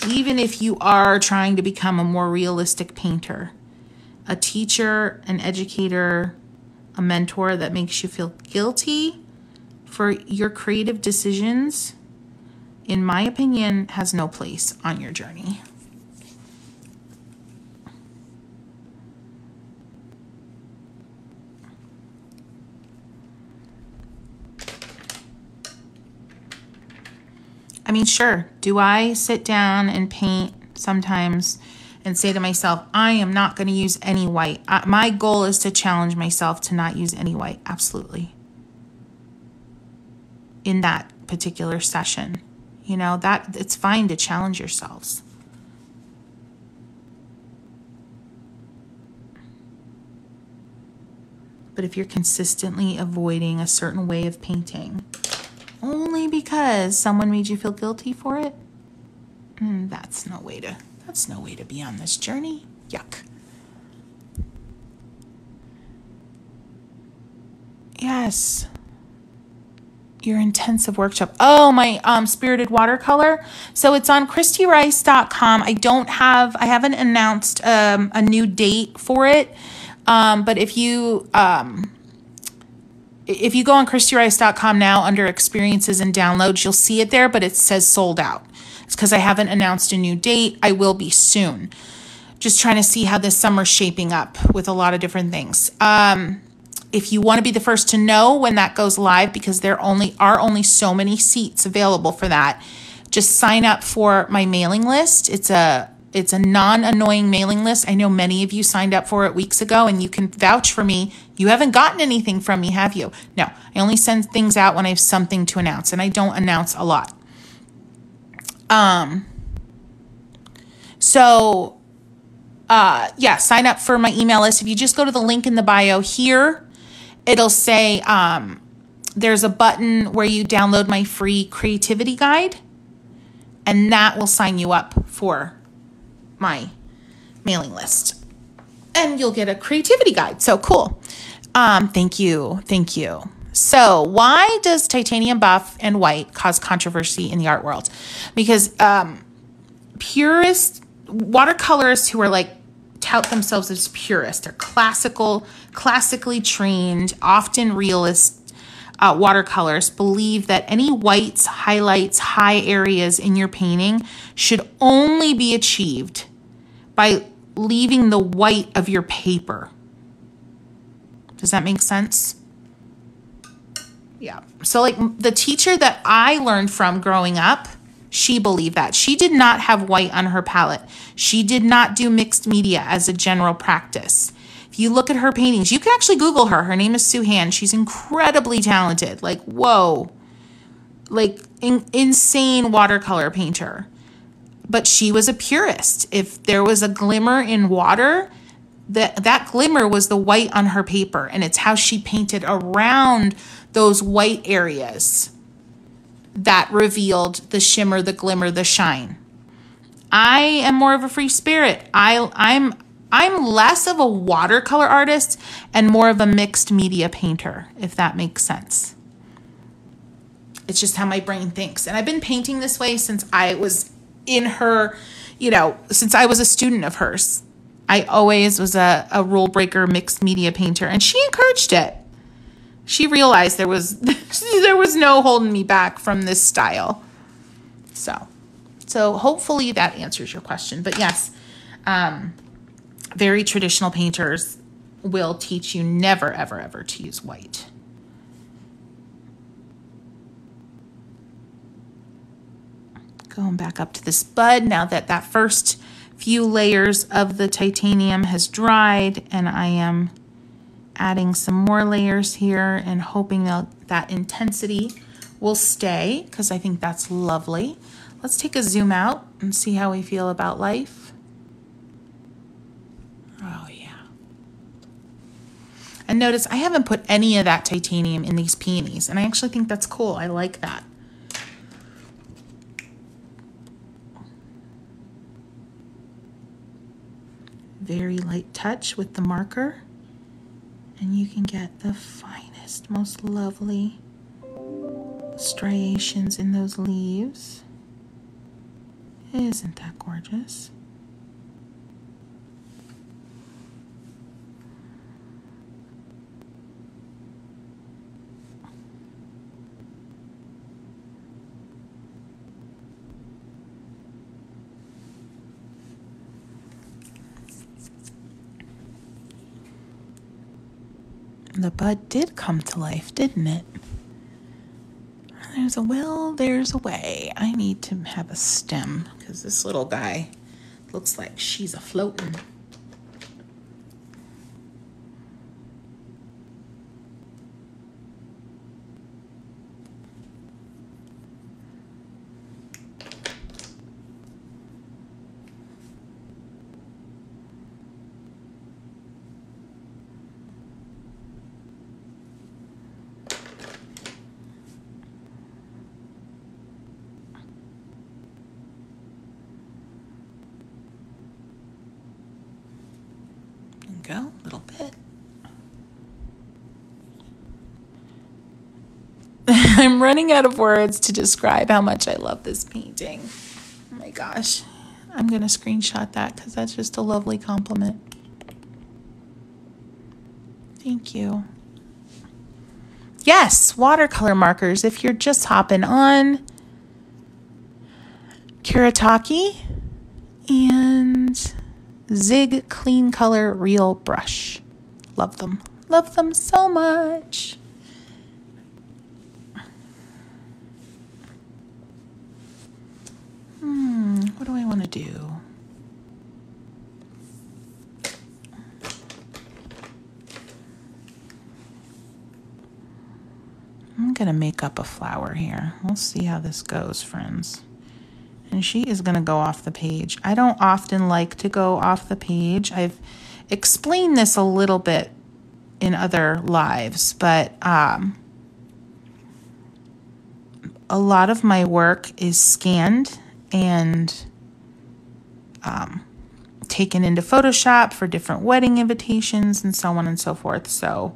[SPEAKER 1] Even if you are trying to become a more realistic painter, a teacher, an educator, a mentor that makes you feel guilty for your creative decisions, in my opinion, has no place on your journey. I mean, sure, do I sit down and paint sometimes and say to myself, I am not going to use any white. My goal is to challenge myself to not use any white. Absolutely. In that particular session, that it's fine to challenge yourselves. But if you're consistently avoiding a certain way of painting, only because someone made you feel guilty for it, that's no way to be on this journey. Yuck. Yes. Your intensive workshop. Oh, my spirited watercolor. So it's on christyrice.com. I haven't announced a new date for it. But if you go on christyrice.com now under experiences and downloads, you'll see it there, but it says sold out. It's because I haven't announced a new date. I will be soon. Just trying to see how this summer's shaping up with a lot of different things. If you want to be the first to know when that goes live, because there are only so many seats available for that, just sign up for my mailing list. It's a non-annoying mailing list. I know many of you signed up for it weeks ago, and you can vouch for me. You haven't gotten anything from me, have you? No, I only send things out when I have something to announce, and I don't announce a lot. So, yeah, sign up for my email list. If you just go to the link in the bio here, it'll say there's a button where you download my free creativity guide, and that will sign you up for my mailing list. And you'll get a creativity guide. So cool. Thank you. Thank you. So why does titanium buff and white cause controversy in the art world? Because purist watercolorists who are like tout themselves as purists, they're classically trained, often realist watercolors, believe that any whites, highlights, high areas in your painting should only be achieved by leaving the white of your paper. Does that make sense? Yeah. So like the teacher that I learned from growing up, she believed that. She did not have white on her palette. She did not do mixed media as a general practice. If you look at her paintings, you can actually Google her. Her name is Sue Han. She's incredibly talented. Like, whoa. Like, insane watercolor painter. But she was a purist. If there was a glimmer in water, that glimmer was the white on her paper. And it's how she painted around those white areas that revealed the shimmer, the glimmer, the shine. I am more of a free spirit. I'm less of a watercolor artist and more of a mixed media painter, if that makes sense. It's just how my brain thinks. And I've been painting this way since I was in her, since I was a student of hers. I always was a rule breaker, mixed media painter, and she encouraged it. She realized there was no holding me back from this style. So hopefully that answers your question. But yes, very traditional painters will teach you never, ever, ever to use white. Going back up to this bud, now that first few layers of the titanium has dried, and I am adding some more layers here and hoping that intensity will stay, because I think that's lovely. Let's take a zoom out and see how we feel about life. Oh yeah. And notice I haven't put any of that titanium in these peonies, and I actually think that's cool. I like that. Very light touch with the marker, and you can get the finest, most lovely striations in those leaves. Isn't that gorgeous? The bud did come to life, didn't it? There's a will, there's a way. I need to have a stem because this little guy looks like she's a floating. Go, a little bit. I'm running out of words to describe how much I love this painting. Oh my gosh. I'm going to screenshot that because that's just a lovely compliment. Thank you. Yes, watercolor markers. If you're just hopping on, Kuretake and Zig Clean Color Real Brush. Love them. Love them so much. What do I want to do? I'm going to make up a flower here. We'll see how this goes, friends. And she is going to go off the page. I don't often like to go off the page. I've explained this a little bit in other lives, but a lot of my work is scanned and taken into Photoshop for different wedding invitations and so on and so forth. So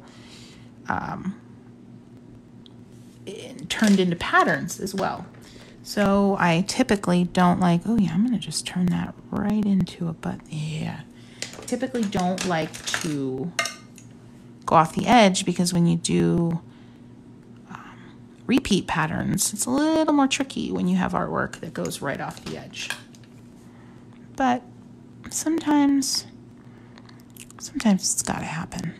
[SPEAKER 1] it turned into patterns as well. So I typically don't like, oh yeah, I'm going to just turn that right into a button. Yeah. Typically don't like to go off the edge because when you do repeat patterns, it's a little more tricky when you have artwork that goes right off the edge. But sometimes it's got to happen.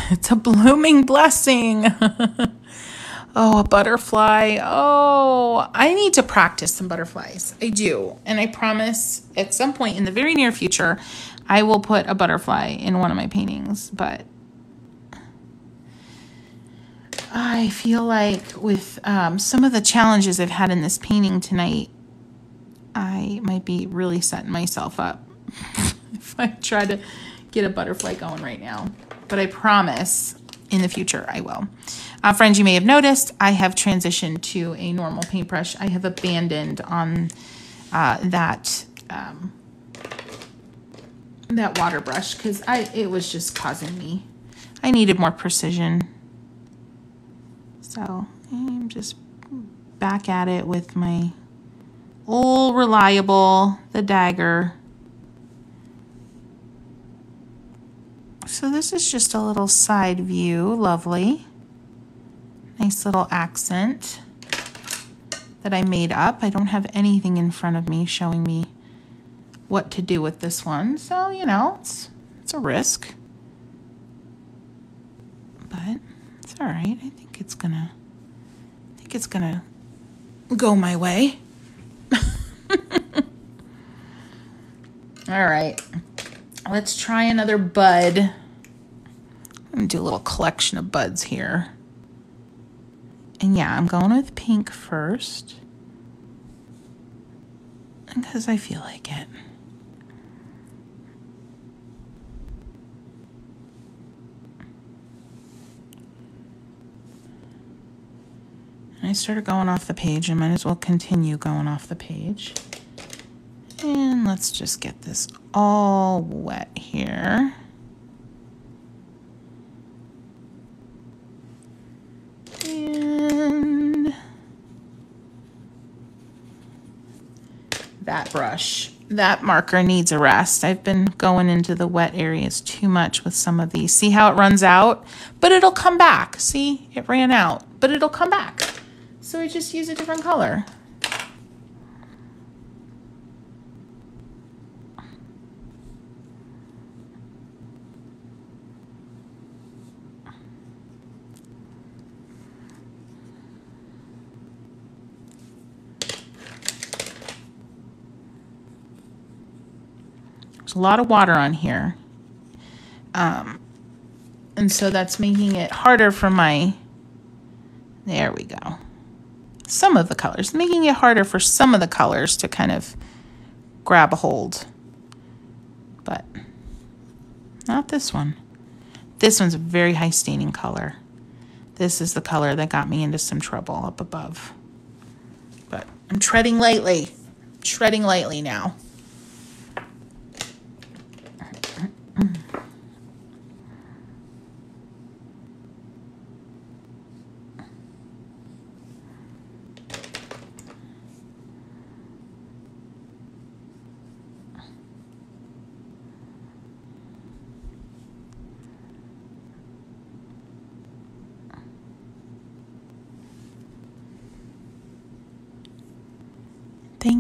[SPEAKER 1] It's a blooming blessing. Oh, a butterfly. Oh, I need to practice some butterflies. I do. And I promise at some point in the very near future, I will put a butterfly in one of my paintings. But I feel like with some of the challenges I've had in this painting tonight, I might be really setting myself up if I try to get a butterfly going right now. But I promise in the future I will. Friends, you may have noticed I have transitioned to a normal paintbrush. I have abandoned on that water brush because it was just causing me. I needed more precision. So I'm just back at it with my old reliable, the dagger. So this is just a little side view, lovely. Nice little accent that I made up. I don't have anything in front of me showing me what to do with this one. So, you know, it's a risk. But it's all right. I think it's gonna go my way. All right. Let's try another bud. I'm going to do a little collection of buds here. And yeah, I'm going with pink first. Because I feel like it. I started going off the page. I might as well continue going off the page. And let's just get this all wet here. And that brush, that marker needs a rest. I've been going into the wet areas too much with some of these. See how it runs out? But it'll come back. See, it ran out, but it'll come back. So I just use a different color. There's a lot of water on here. And so that's making it harder for my, there we go. Some of the colors, making it harder for some of the colors to kind of grab a hold. But not this one. This one's a very high staining color. This is the color that got me into some trouble up above. But I'm treading lightly. Treading lightly now.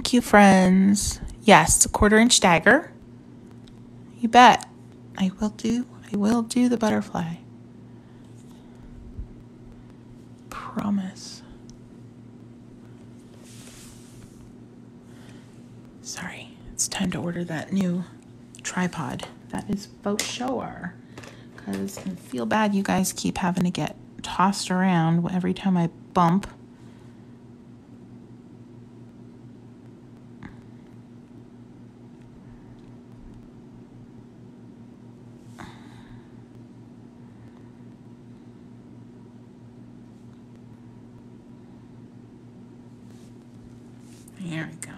[SPEAKER 1] Thank you, friends. Yes, a 1/4-inch dagger. You bet. I will do the butterfly. Promise. Sorry, it's time to order that new tripod. That is faux sure. Because I feel bad you guys keep having to get tossed around every time I bump. There we go.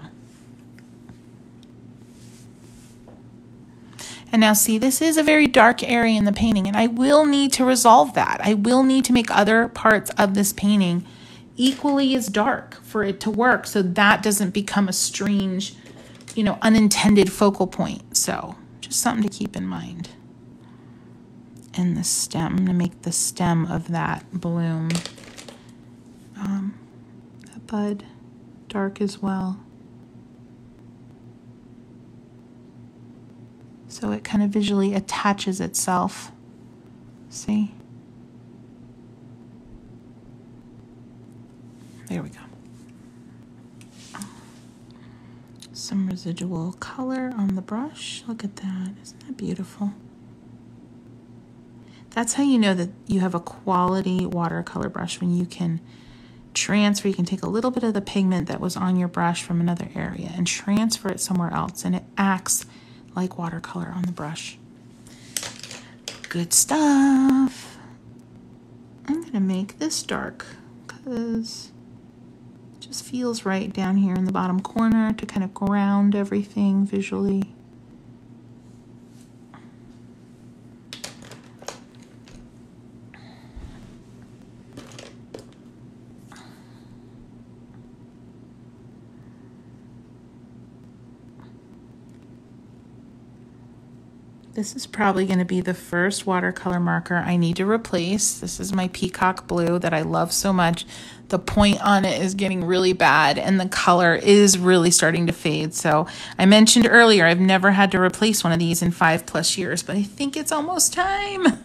[SPEAKER 1] And now see, this is a very dark area in the painting, and I will need to resolve that. I will need to make other parts of this painting equally as dark for it to work, so that doesn't become a strange, unintended focal point. So just something to keep in mind. And the stem, I'm going to make the stem of that bloom, that bud, dark as well. So it kind of visually attaches itself. See? There we go. Some residual color on the brush. Look at that. Isn't that beautiful? That's how you know that you have a quality watercolor brush, when you can transfer. You can take a little bit of the pigment that was on your brush from another area and transfer it somewhere else, and it acts like watercolor on the brush. Good stuff. I'm gonna make this dark because it just feels right down here in the bottom corner to kind of ground everything visually. This is probably going to be the first watercolor marker I need to replace. This is my Peacock Blue that I love so much. The point on it is getting really bad, and the color is really starting to fade. So I mentioned earlier, I've never had to replace one of these in 5+ years, but I think it's almost time.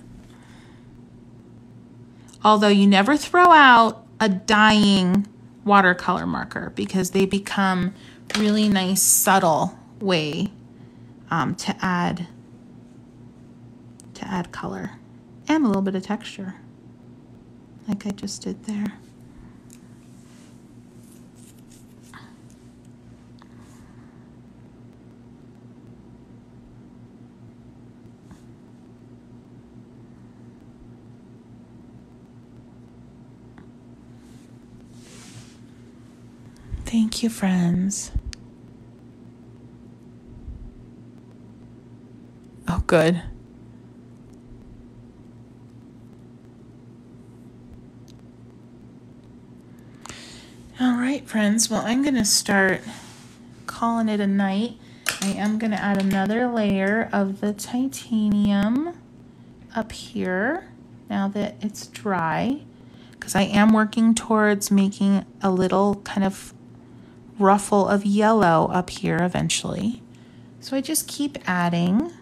[SPEAKER 1] Although you never throw out a dying watercolor marker, because they become really nice, subtle way to add color and a little bit of texture, like I just did there. Thank you, friends. Oh, good. All right, friends. Well, I'm going to start calling it a night. I am going to add another layer of the titanium up here now that it's dry, because I am working towards making a little kind of ruffle of yellow up here eventually. So I just keep adding,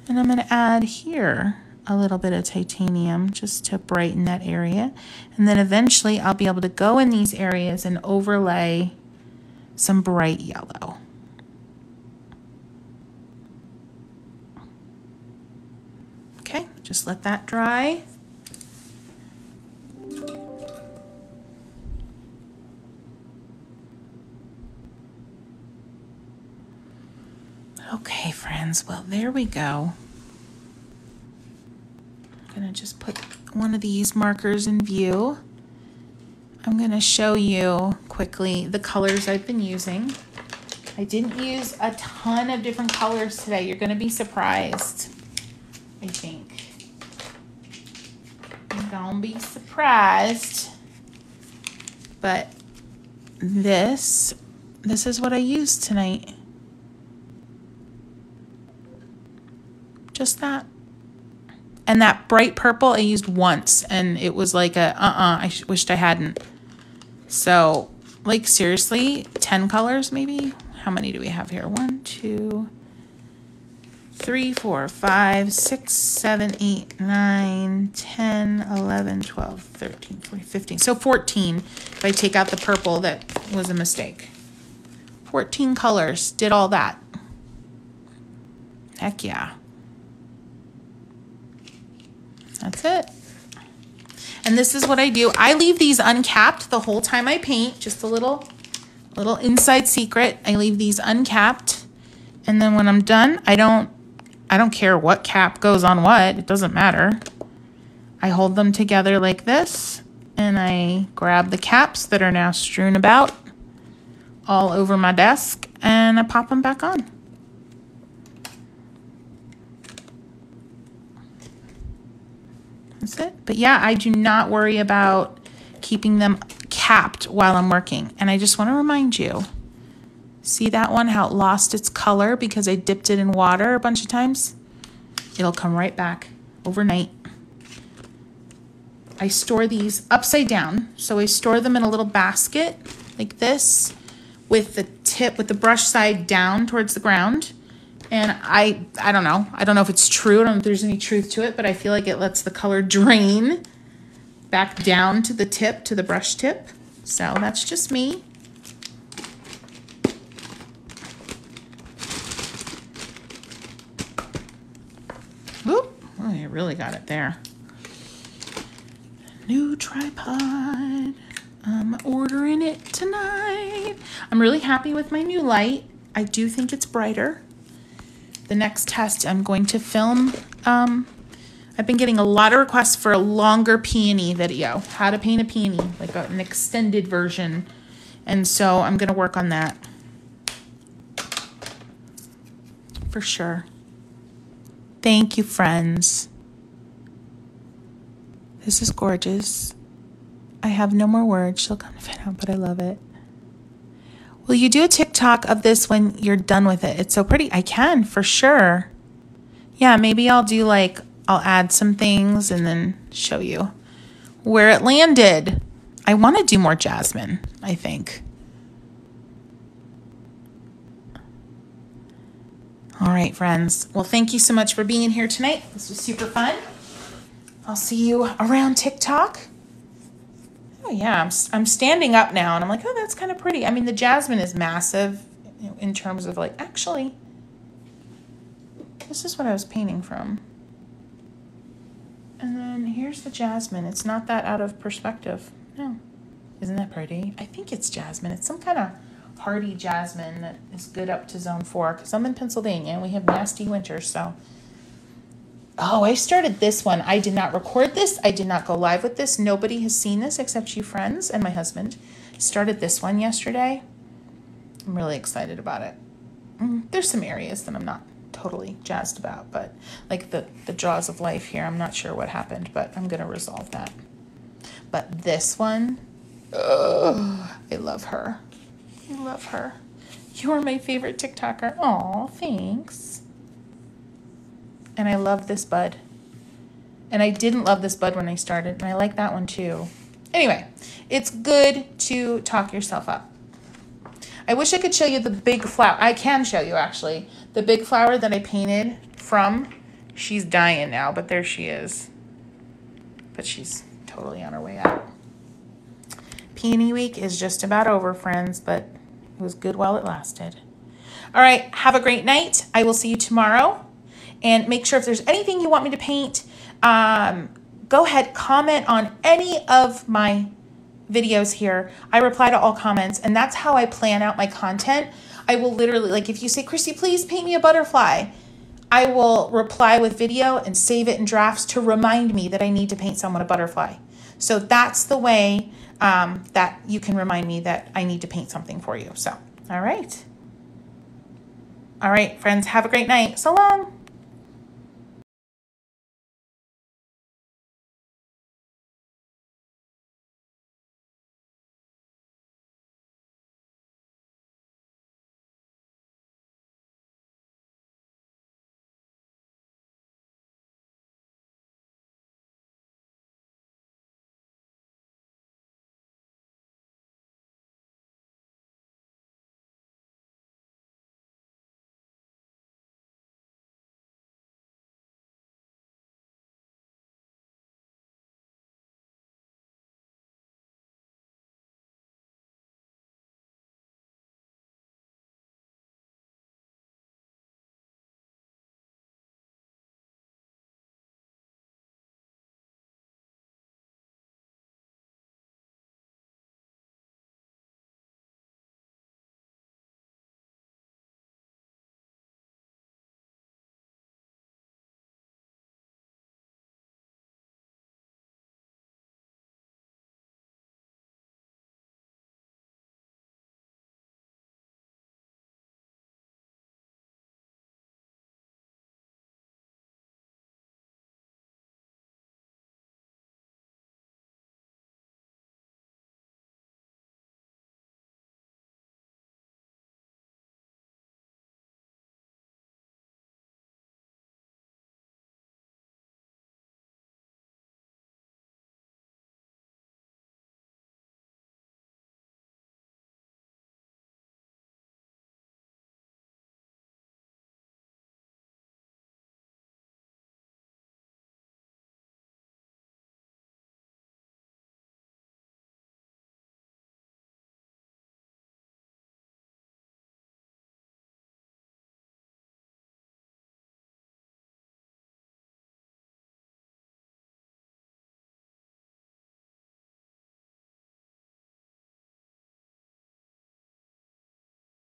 [SPEAKER 1] and I'm going to add here a little bit of titanium just to brighten that area. And then eventually I'll be able to go in these areas and overlay some bright yellow. Okay, just let that dry. Okay, friends, well, there we go. I'm going to just put one of these markers in view. I'm going to show you quickly the colors I've been using. I didn't use a ton of different colors today. You're going to be surprised, I think. You're going to be surprised. But this is what I used tonight. Just that. And that bright purple I used once, and it was like I wished I hadn't. So Like seriously, 10 colors maybe? How many do we have here? 1, 2, 3, 4, 5, 6, 7, 8, 9, 10, 11, 12, 13, 14, 15. So 14 if I take out the purple that was a mistake. 14 colors, did all that. Heck yeah. That's it. And this is what I do. I leave these uncapped the whole time I paint. Just a little inside secret. I leave these uncapped. And then when I'm done, I don't care what cap goes on what. It doesn't matter. I hold them together like this. And I grab the caps that are now strewn about all over my desk. And I pop them back on. That's it. But yeah, I do not worry about keeping them capped while I'm working. And I just want to remind you, see that one, how it lost its color because I dipped it in water a bunch of times? It'll come right back overnight. I store these upside down. So I store them in a little basket like this with the brush side down towards the ground. And I don't know. I don't know if it's true. I don't know if there's any truth to it, but I feel like it lets the color drain back down to the tip, to the brush tip. So that's just me. Whoop. Oh, I really got it there. New tripod. I'm ordering it tonight. I'm really happy with my new light. I do think it's brighter. The next test I'm going to film, I've been getting a lot of requests for a longer peony video, how to paint a peony, like an extended version. And so I'm going to work on that for sure. Thank you, friends. This is gorgeous. I have no more words. She'll kind of fit out, but I love it. Will you do a TikTok of this when you're done with it? It's so pretty. I can, for sure. Yeah, maybe I'll do I'll add some things and then show you where it landed. I want to do more jasmine, I think. All right, friends. Well, thank you so much for being here tonight. This was super fun. I'll see you around TikTok. Oh yeah, I'm standing up now and I'm like, oh, that's kind of pretty. I mean, the jasmine is massive in terms of actually, this is what I was painting from. And then here's the jasmine. It's not that out of perspective. No. Isn't that pretty? I think it's jasmine. It's some kind of hardy jasmine that is good up to zone 4 because I'm in Pennsylvania and we have nasty winters, so. Oh, I started this one. I did not record this. I did not go live with this. Nobody has seen this except you friends and my husband. Started this one yesterday. I'm really excited about it. There's some areas that I'm not totally jazzed about, but like the jaws of life here, I'm not sure what happened, but I'm going to resolve that. But this one, I love her. I love her. You're my favorite TikToker. Aw, thanks. And I love this bud. And I didn't love this bud when I started, and I like that one too. Anyway, it's good to talk yourself up. I wish I could show you the big flower. I can show you, actually. The big flower that I painted from. She's dying now, but there she is. But she's totally on her way out. Peony week is just about over, friends, but it was good while it lasted. All right, have a great night. I will see you tomorrow. And make sure if there's anything you want me to paint, go ahead, comment on any of my videos here. I reply to all comments, and that's how I plan out my content. I will literally, if you say, Christy, please paint me a butterfly, I will reply with video and save it in drafts to remind me that I need to paint someone a butterfly. So that's the way that you can remind me that I need to paint something for you. So, all right. All right, friends, have a great night. So long.